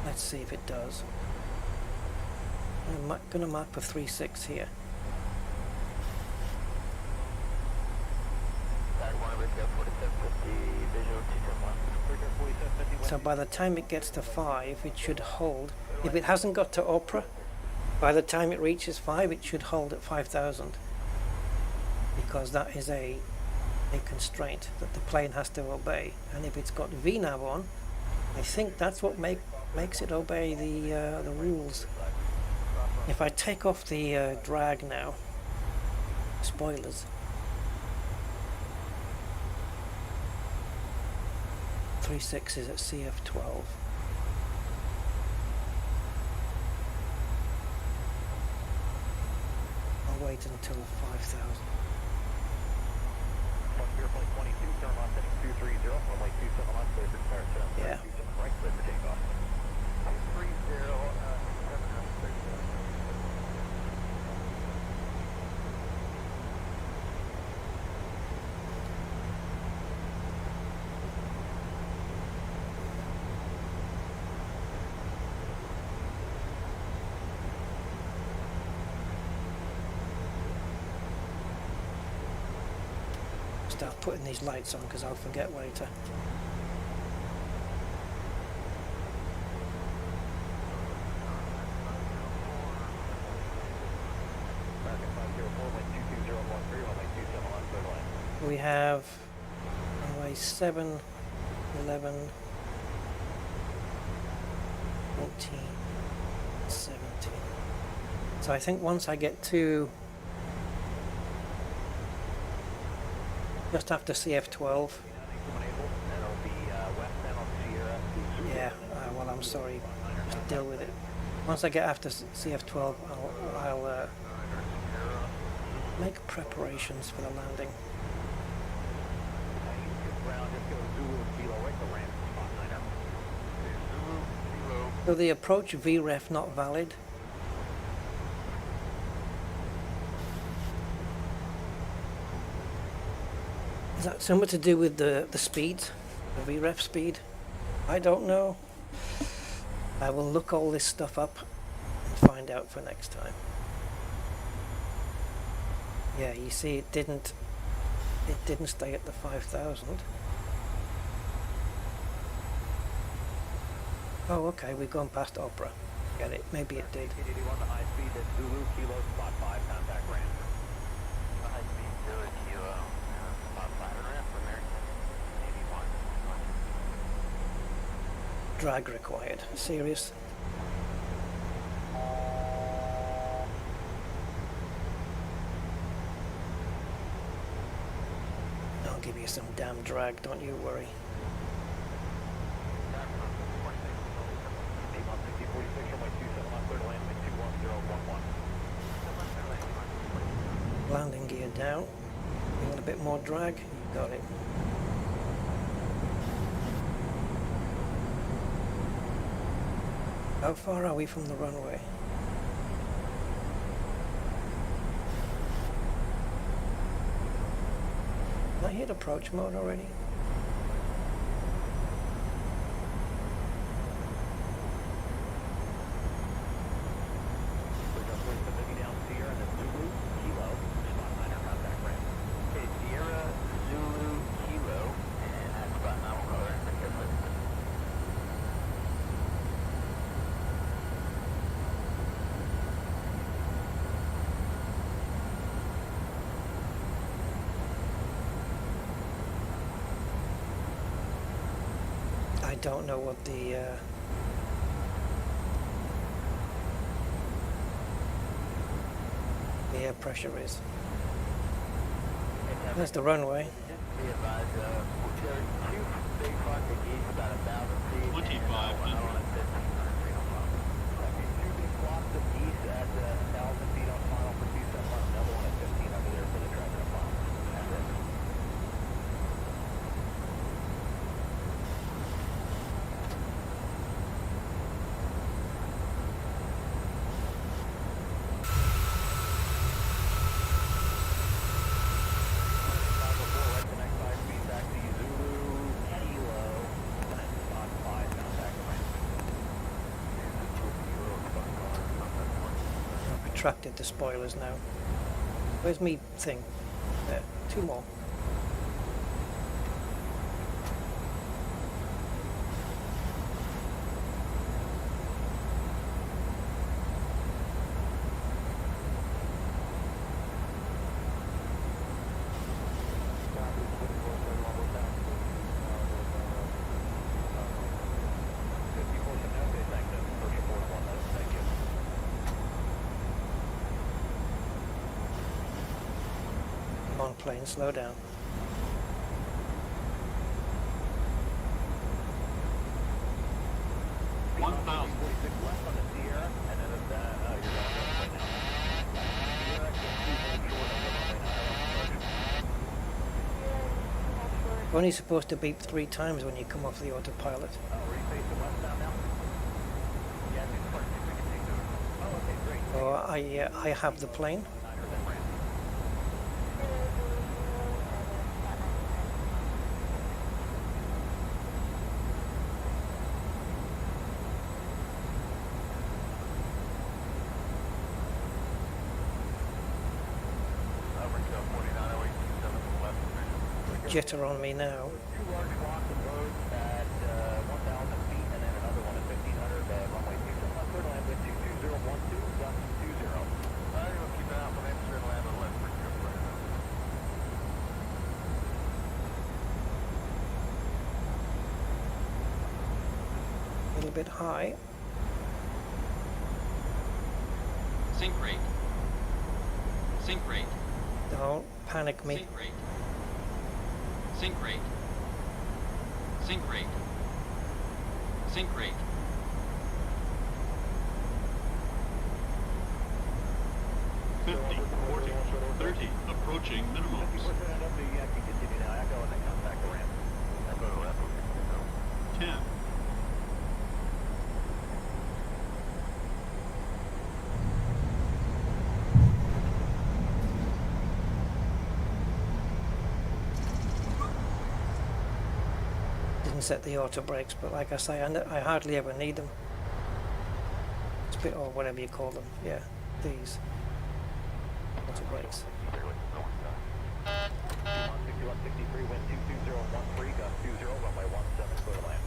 Let's see if it does. I'm going to mark for 3.6 here. So by the time it gets to 5, it should hold. If it hasn't got to Oprah, by the time it reaches 5, it should hold at 5,000. Because that is a constraint that the plane has to obey. And if it's got VNAV on, I think that's what makes it obey the rules. If I take off the drag now, spoilers, 3.6 is at CF12. I'll wait until 5,000. Virpil 22, turn on setting 230, runway 27 left, clear for departure. Yeah. 27 right, clear for takeoff. 230, Start putting these lights on because I'll forget later. American 504, wind 22013, runway 27 left, clear line. We have runway 7, 11, 14, 17. So I think once I get to just after CF12, yeah, well, I'm sorry, just deal with it. Once I get after CF12, I'll make preparations for the landing. So the approach VREF not valid. Is that something to do with the speed, the VREF speed? I don't know. I will look all this stuff up and find out for next time. Yeah, you see, it didn't stay at the 5,000. Oh, okay, we've gone past Opera. Get it? Maybe it did. On the high speed, that's Zulu, Kilo, spot 5, contact ramp. High speed, Zulu, Kilo, spot 5 and ramp, American, 81. Drag required. Serious? I'll give you some damn drag, don't you worry. Landing gear down. You want a bit more drag? You got it. How far are we from the runway? Did I hit approach mode already? I don't know what the air pressure is. There's the runway. Be advised, two big fucking geese, about 1,000 feet. 25. Two big flocks of geese at 1,000 feet on final for 271, another one at 15 over there for the traffic on final. That's it. Retracted the spoilers now. Where's me thing? There, two more. On plane, slow down. Left on the Sierra, and then you're going right now. Sierra gets 2 short of the runway. Only supposed to beep 3 times when you come off the autopilot. Were you facing westbound now? Yeah, it's first. We can take those. Oh, okay, great. Oh, I have the plane. Jitter on me now. 2 large blocks of roads at 1,000 feet, and then another one at 1,500 runway 27 clear to land with 22012, done 20. Alright, we'll keep an eye out for answer and land on left for you. A little bit high. Sync rate. Sync rate. Don't panic me. Sync rate. Sync rate. Sync rate. Sync rate. Approaching minimums. 10. Didn't set the auto brakes, but like I say, I hardly ever need them. Or whatever you call them. Yeah, these auto brakes. 163, wind 22013, gust 20, runway 17, clear to land.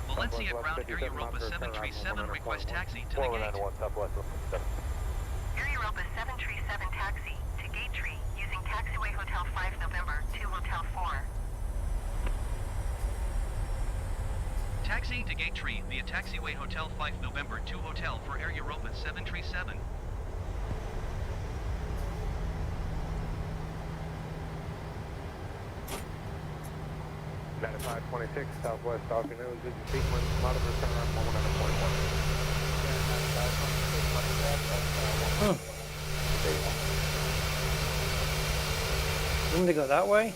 Valencia ground Air Europa 737 request taxi to the gate. Air Europa 737 taxi to Gate Tree using taxiway Hotel 5 November to Hotel 4. Taxi to Gate Tree via taxiway Hotel 5 November 2 Hotel for Air Europa 737. Latitude 526, Southwest Falcon News, Ils Frequency, Motherboard, turn around 1100.1. Didn't they go that way?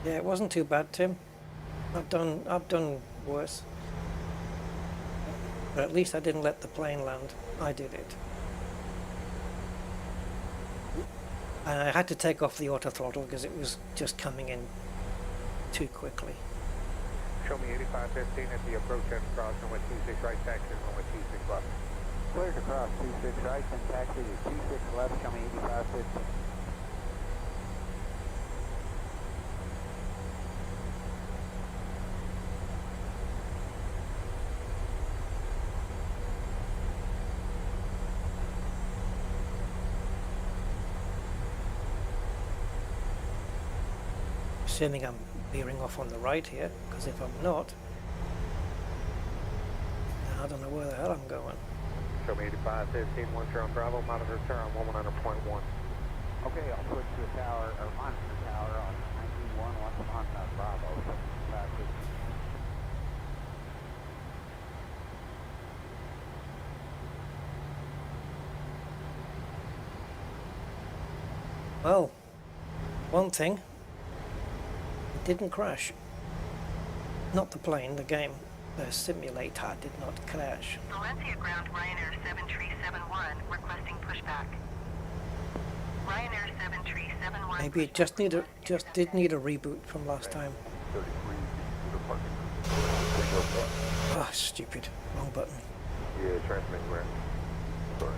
Yeah, it wasn't too bad, Tim. I've done worse. But at least I didn't let the plane land. I did it. And I had to take off the auto throttle because it was just coming in too quickly. Show me 8515 at the approach and cross, runway 26 right, taxi, runway 26 left. Cleared to cross 26 right, and taxi to 26 left, show me 8515. Assuming I'm veering off on the right here, because if I'm not, I don't know where the hell I'm going. Show me 8515, once you're on Bravo, monitor turn on 100.1. Okay, I'll switch to a tower, or monitor tower on 91 once I'm on Bravo. 515. Well, one thing, it didn't crash. Not the plane, the game. The simulator did not crash. Valencia ground Ryanair 7371 requesting pushback. Ryanair 7371. Maybe it just did need a reboot from last time. Ah, stupid. Wrong button. Yeah, transmitting ground. Sorry.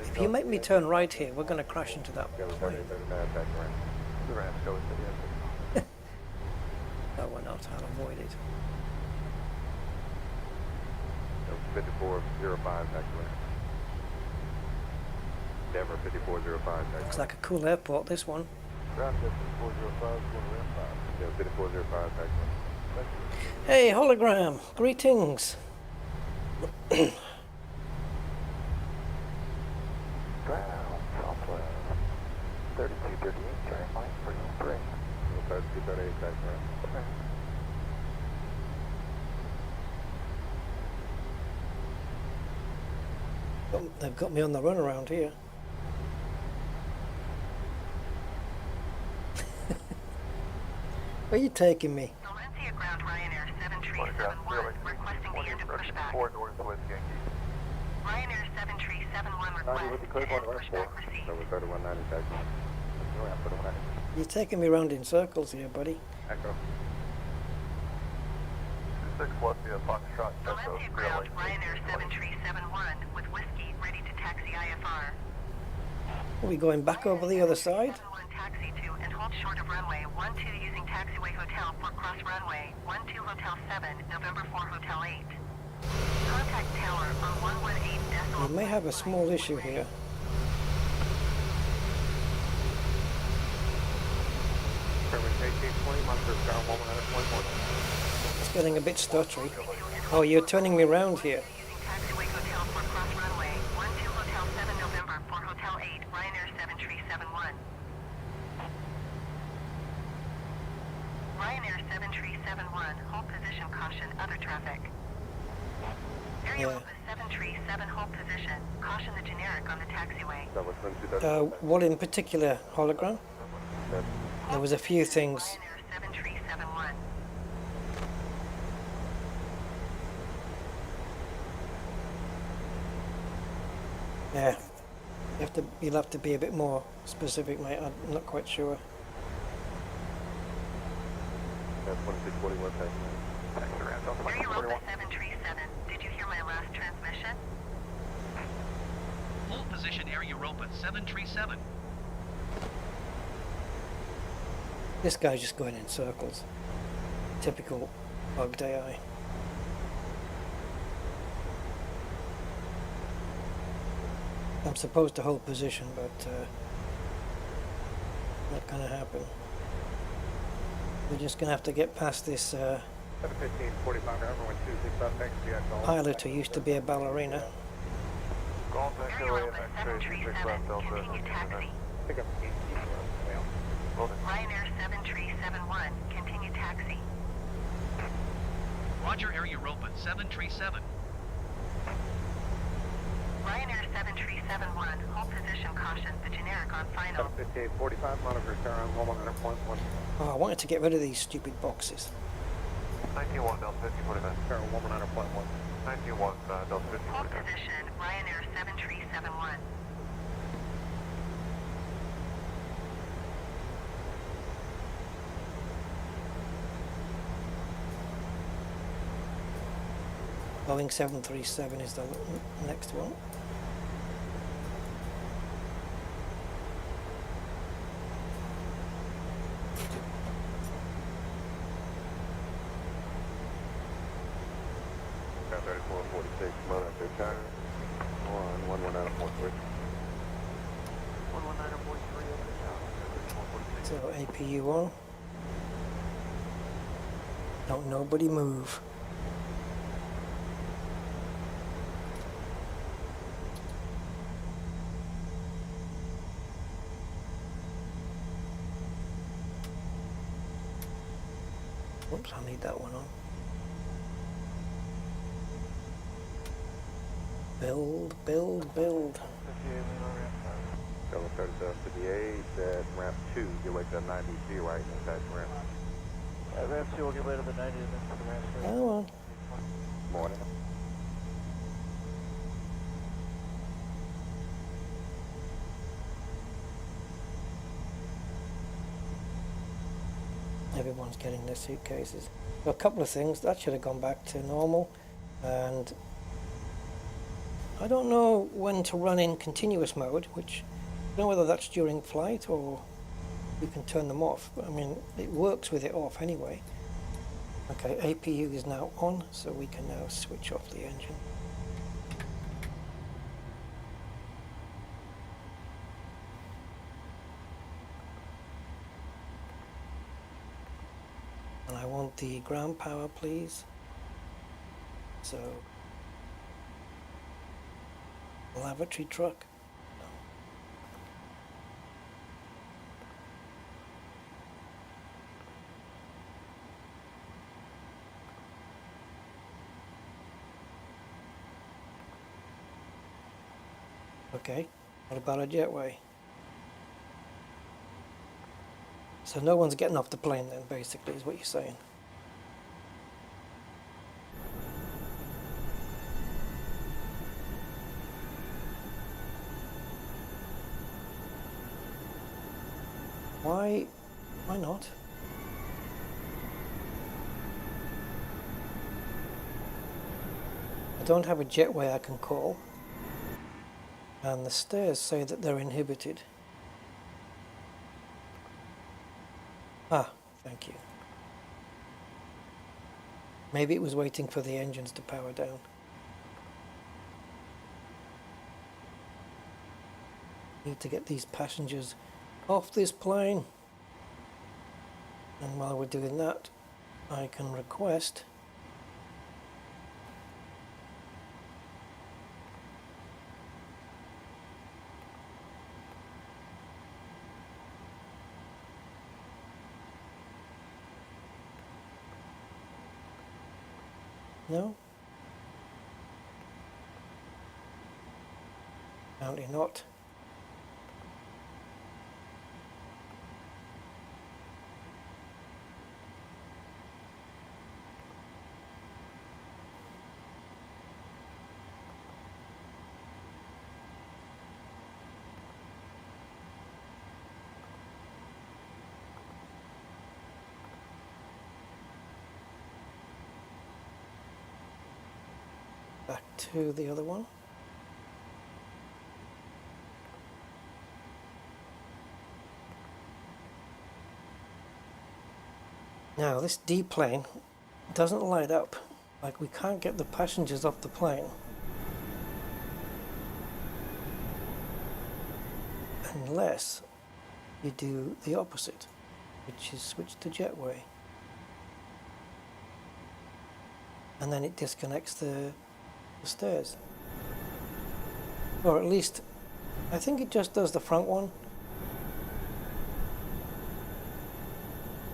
If you make me turn right here, we're going to crash into that plane. No, we're not. I'll avoid it. 5405 back to land. Denver 5405 back. Looks like a cool airport, this one. Ground 5405, yeah, 5405 back to land. Hey, hologram! Greetings! Ground, Southwest 3238, turn line 303. 3238 back to land. Okay. They've got me on the run around here. Where are you taking me? Valencia ground Ryanair 7371 requesting the end of pushback. Ryanair 7371 request end pushback received. You're taking me around in circles here, buddy. Echo. 26 Valencia Foxtrot. Valencia ground Ryanair 7371 with whiskey ready to taxi IFR. Are we going back over the other side? 712 short of runway 12 using taxiway hotel for cross runway 12 Hotel 7, November 4 Hotel 8. Contact tower on 118 We may have a small issue here. It's getting a bit stuttery. Oh, you're turning me around here. using taxiway hotel for cross runway 12 Hotel 7, November 4 Hotel 8, Ryanair 7371. Ryanair 7371, hold position, caution, other traffic. Area Yeah. 737, hold position, caution the generic on the taxiway. What in particular, hologram? There was a few things. Ryanair 7371. Yeah, you'll have to be a bit more specific, mate. I'm not quite sure. Area Ropa 737, did you hear my last transmission? Hold position Air Europa 737. This guy's just going in circles. Typical bugged AI. I'm supposed to hold position, but not gonna happen. We're just gonna have to get past this 45 pilot who used to be a ballerina. Area Ropa 737, continue taxi. Ryanair 7371, continue taxi. Roger Air Europa 737. Ryanair 7371, hold position, caution, the generic on final. 5845, monitor around 119.1. Oh, I wanted to get rid of these stupid boxes. 91, Delta 5045. Around 119.1. 91, Delta 5045. Hold position, Ryanair 7371. Boeing 737 is the next one. Air 3446, monitor chart. 119.43. 119.43 So APU on. Don't nobody move. Oops, I need that one on. Build, build, build. Delta 3758, at ramp 2, get away to 90G right inside ramp. Ramp 2 will get rid of the 90 and then for the ramp 3. Oh well. Morning. Everyone's getting their suitcases. So a couple of things that should have gone back to normal, and I don't know when to run in continuous mode, which I don't know whether that's during flight or you can turn them off. But I mean, it works with it off anyway. Okay, APU is now on, so we can now switch off the engine. And I want the ground power, please. So, lavatory truck. Okay, what about a jetway? So no one's getting off the plane then, basically, is what you're saying. Why not? I don't have a jetway I can call. And the stairs say that they're inhibited. Ah, thank you. Maybe it was waiting for the engines to power down. Need to get these passengers off this plane. And while we're doing that, I can request no? Apparently not. Back to the other one. Now this D plane doesn't light up. Like, we can't get the passengers off the plane unless you do the opposite, which is switch to jetway. And then it disconnects the stairs. Or at least, I think it just does the front one.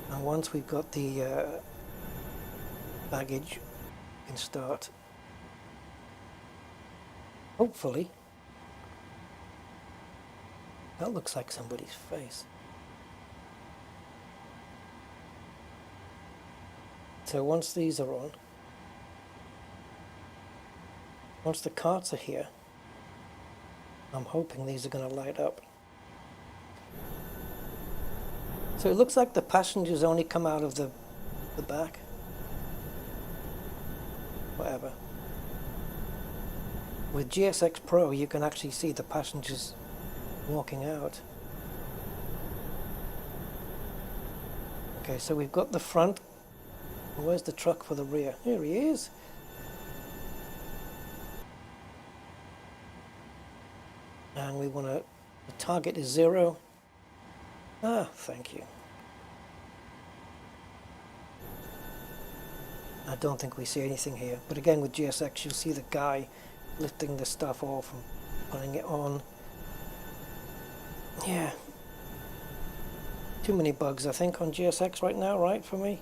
And once we've got the baggage, we can start. Hopefully. That looks like somebody's face. So once these are on, once the carts are here, I'm hoping these are going to light up. So it looks like the passengers only come out of the back. Whatever. With GSX Pro, you can actually see the passengers walking out. Okay, so we've got the front. Where's the truck for the rear? Here he is. And we want to, the target is 0. Ah, thank you. I don't think we see anything here. But again, with GSX, you'll see the guy lifting the stuff off and putting it on. Yeah. Too many bugs, I think, on GSX right now, right, for me?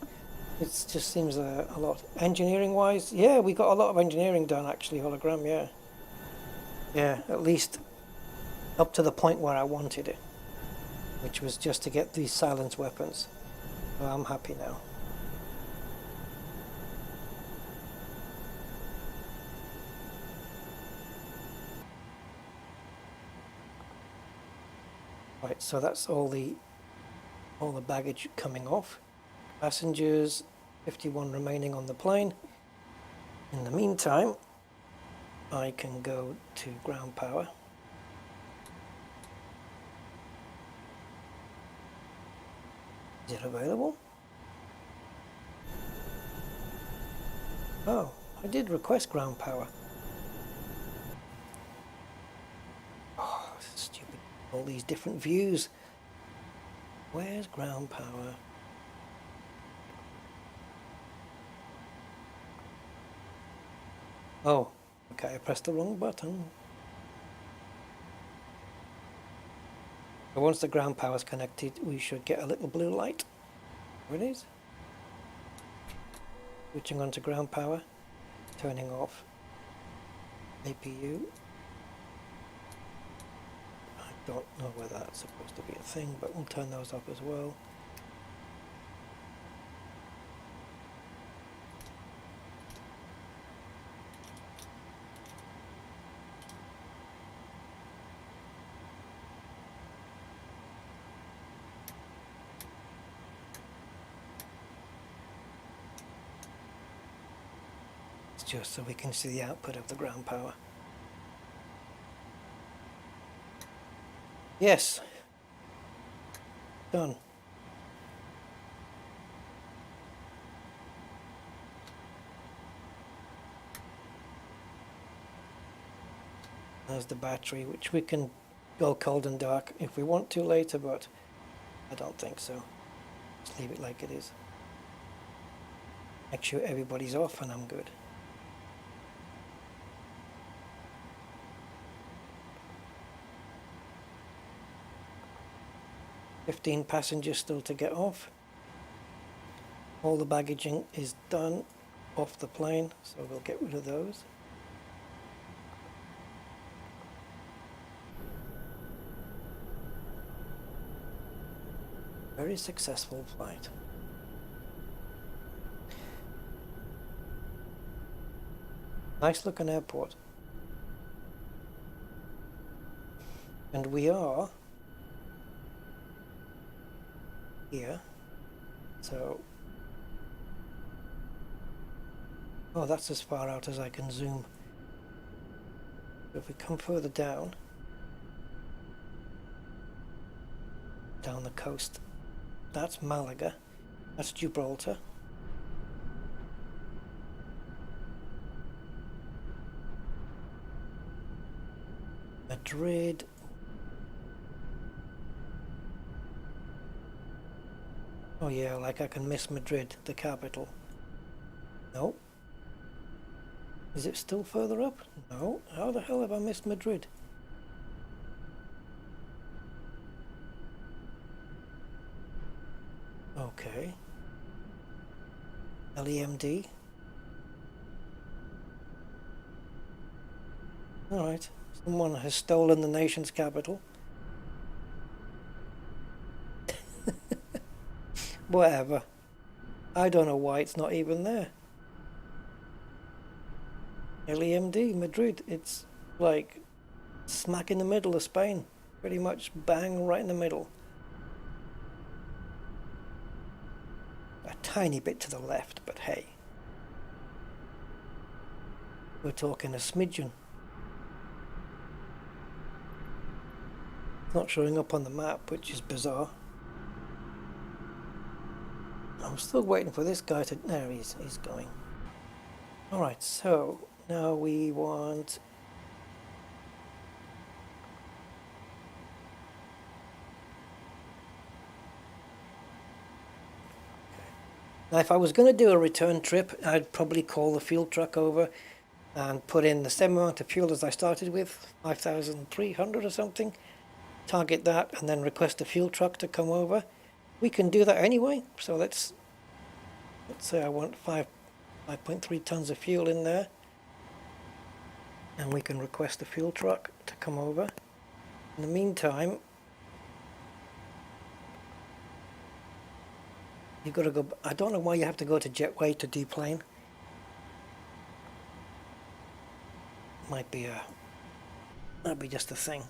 It just seems a lot. Engineering-wise, yeah, we got a lot of engineering done, actually, hologram, yeah. Yeah, at least up to the point where I wanted it, which was just to get these silence weapons. So I'm happy now. Right, so that's all the baggage coming off. Passengers, 51 remaining on the plane. In the meantime, I can go to ground power. Is it available? Oh, I did request ground power. Oh, this is stupid. All these different views. Where's ground power? Oh, okay, I pressed the wrong button. So once the ground power is connected, we should get a little blue light. There it is. Switching on to ground power, turning off APU. I don't know whether that's supposed to be a thing, but we'll turn those up as well. Just so we can see the output of the ground power. Yes. Done. There's the battery, which we can go cold and dark if we want to later, but I don't think so. Just leave it like it is. Make sure everybody's off and I'm good. "15 passengers still to get off. All the baggaging is done off the plane, so we'll get rid of those. Very successful flight. Nice looking airport. And we are here. So, oh, that's as far out as I can zoom. If we come further down the coast, that's Malaga, that's Gibraltar. Madrid. Oh yeah, like I can miss Madrid, the capital. No. Is it still further up? No. How the hell have I missed Madrid? Okay. LEMD. Alright. Someone has stolen the nation's capital. Whatever. I don't know why it's not even there. LEMD, Madrid. It's like smack in the middle of Spain. Pretty much bang right in the middle. A tiny bit to the left, but hey. We're talking a smidgen. It's not showing up on the map, which is bizarre. I'm still waiting for this guy to... There he's going. Alright, so now we want... Now if I was going to do a return trip, I'd probably call the fuel truck over and put in the same amount of fuel as I started with, 5,300 or something. Target that and then request a fuel truck to come over. We can do that anyway, so let's say I want 5.3 tons of fuel in there, and we can request a fuel truck to come over. In the meantime, you've got to go... I don't know why you have to go to Jetway to deplane. Might be just a thing.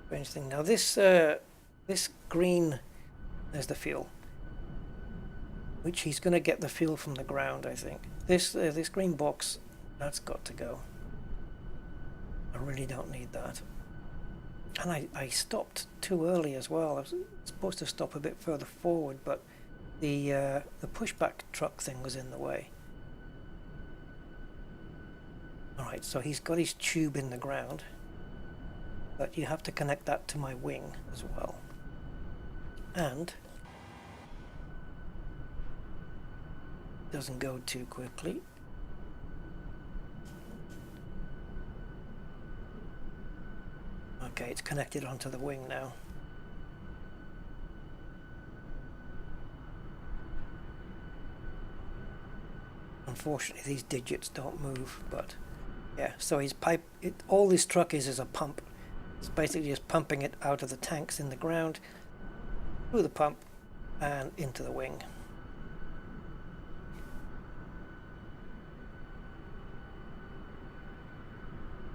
Strange thing. Now this green, there's the fuel, which he's going to get the fuel from the ground, I think. This green box, that's got to go. I really don't need that. And I stopped too early as well. I was supposed to stop a bit further forward, but the pushback truck thing was in the way. Alright, so he's got his tube in the ground, but you have to connect that to my wing as well. And doesn't go too quickly. Okay, it's connected onto the wing now. Unfortunately, these digits don't move, but yeah, so his pipe, all this truck is a pump. It's basically just pumping it out of the tanks in the ground, through the pump, and into the wing.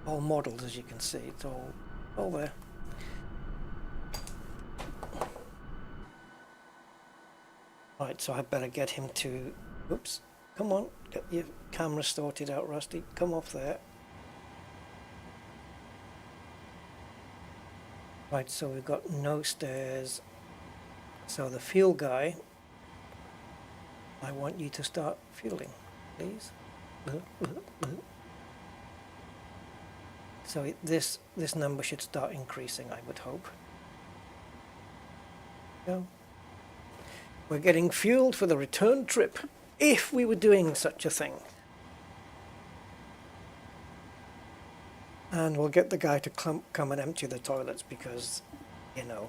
All models, as you can see, it's all there. Right, so I better get him to... Oops, come on, get your camera sorted out, Rusty. Come off there. Right, so we've got no stairs. So the fuel guy, I want you to start fueling, please. So this number should start increasing, I would hope. So we're getting fueled for the return trip, if we were doing such a thing. And we'll get the guy to come and empty the toilets because, you know,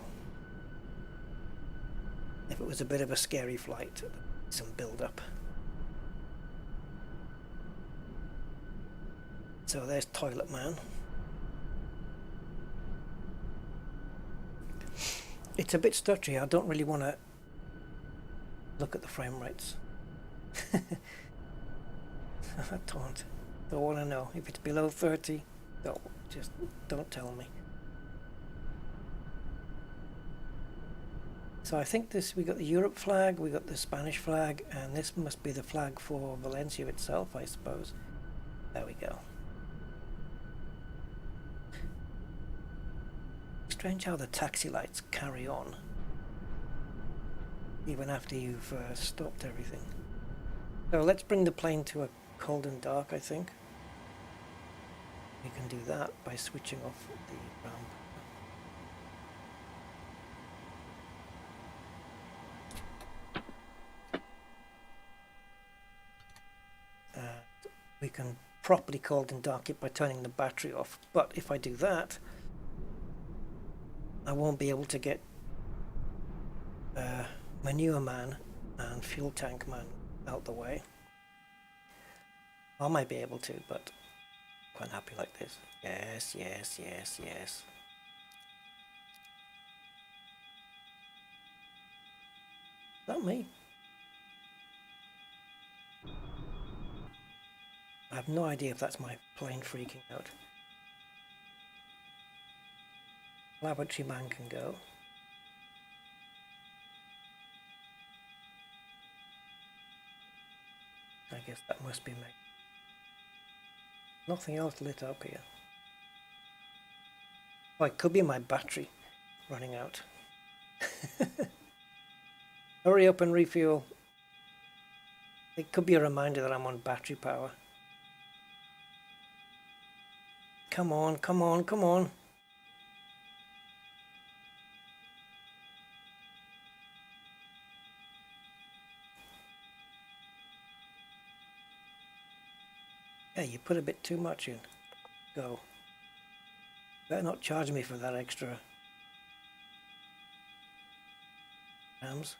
if it was a bit of a scary flight, some build-up. So there's Toilet Man. It's a bit stuttery. I don't really want to look at the frame rates. I don't want to know. If it's below 30, don't tell me. So I think we got the Europe flag, we got the Spanish flag, and this must be the flag for Valencia itself, I suppose. There we go. Strange how the taxi lights carry on even after you've stopped everything. So let's bring the plane to a cold and dark, I think. We can do that by switching off the ramp. And we can properly cold and dark it by turning the battery off. But if I do that, I won't be able to get manure man and fuel tank man out the way. I might be able to, but quite happy like this. Yes, yes, yes, yes. Is that me? I have no idea if that's my plane freaking out. Laboratory man can go. I guess that must be me. Nothing else lit up here. Oh, it could be my battery running out. Hurry up and refuel. It could be a reminder that I'm on battery power. Come on, come on, come on. Yeah, you put a bit too much in. Go. Better not charge me for that extra grams.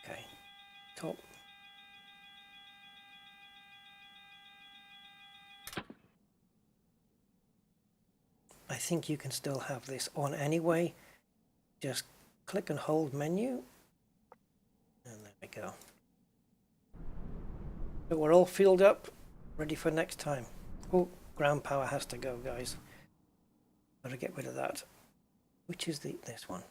Okay. Top. I think you can still have this on anyway. Just click and hold menu. And there we go. So we're all filled up, ready for next time. Oh, ground power has to go, guys. Better get rid of that. Which is this one?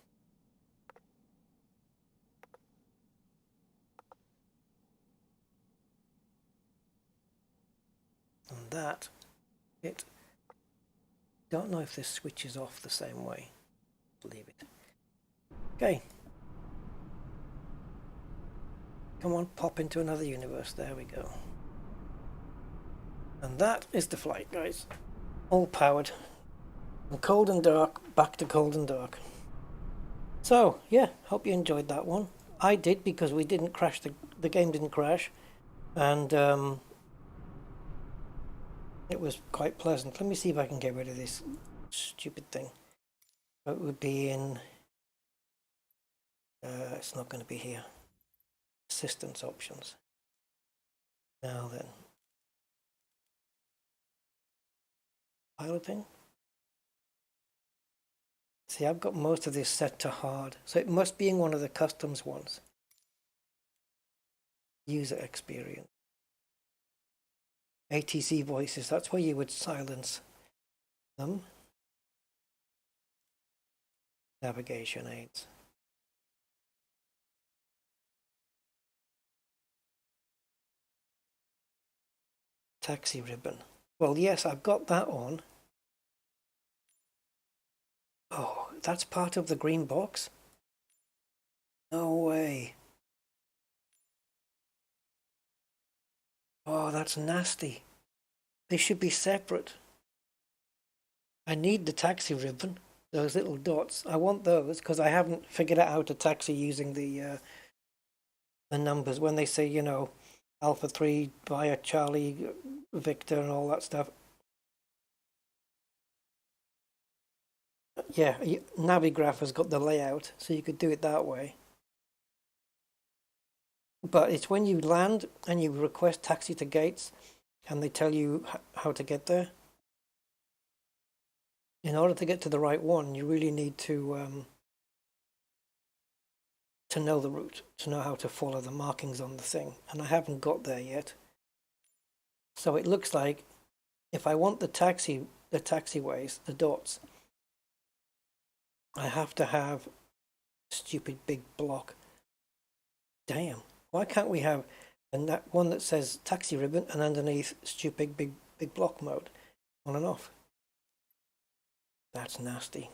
And that, don't know if this switches off the same way. Leave it. Okay. Come on, pop into another universe. There we go. And that is the flight, guys. All powered. From cold and dark, back to cold and dark. So, yeah, hope you enjoyed that one. I did, because we didn't crash, the game didn't crash. And it was quite pleasant. Let me see if I can get rid of this stupid thing. It would be in... it's not going to be here. Assistance options. Now then. Piloting. See, I've got most of this set to hard, so it must be in one of the customs ones. User experience. HTC voices, that's where you would silence them. Navigation aids. Taxi ribbon. Well, yes, I've got that on. Oh, that's part of the green box? No way. Oh, that's nasty. They should be separate. I need the taxi ribbon, those little dots. I want those because I haven't figured out how to taxi using the numbers. When they say, you know, Alpha 3 via Charlie, Victor and all that stuff. Yeah, Navigraph has got the layout, so you could do it that way. But it's when you land and you request taxi to gates and they tell you how to get there. In order to get to the right one, you really need to know the route, to know how to follow the markings on the thing. And I haven't got there yet. So it looks like if I want the taxiways, the dots, I have to have a stupid big block. Damn. Why can't we have one that says taxi ribbon and underneath stupid big block mode on and off? That's nasty.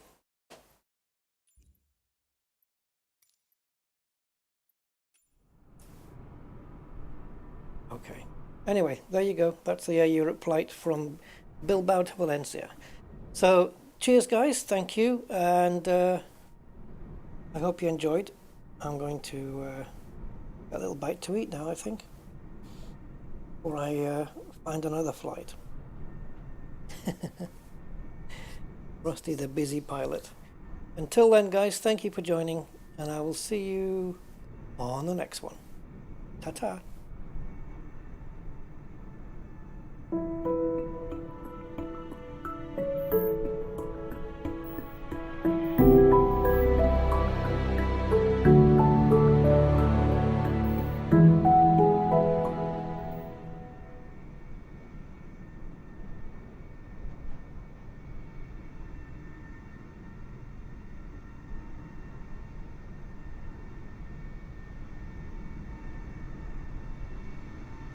Okay. Anyway, there you go. That's the Air Europe flight from Bilbao to Valencia. So, cheers guys, thank you, and I hope you enjoyed. I'm going to get a little bite to eat now, I think, or I find another flight. Rusty the busy pilot. Until then guys, thank you for joining, and I will see you on the next one. Ta-ta.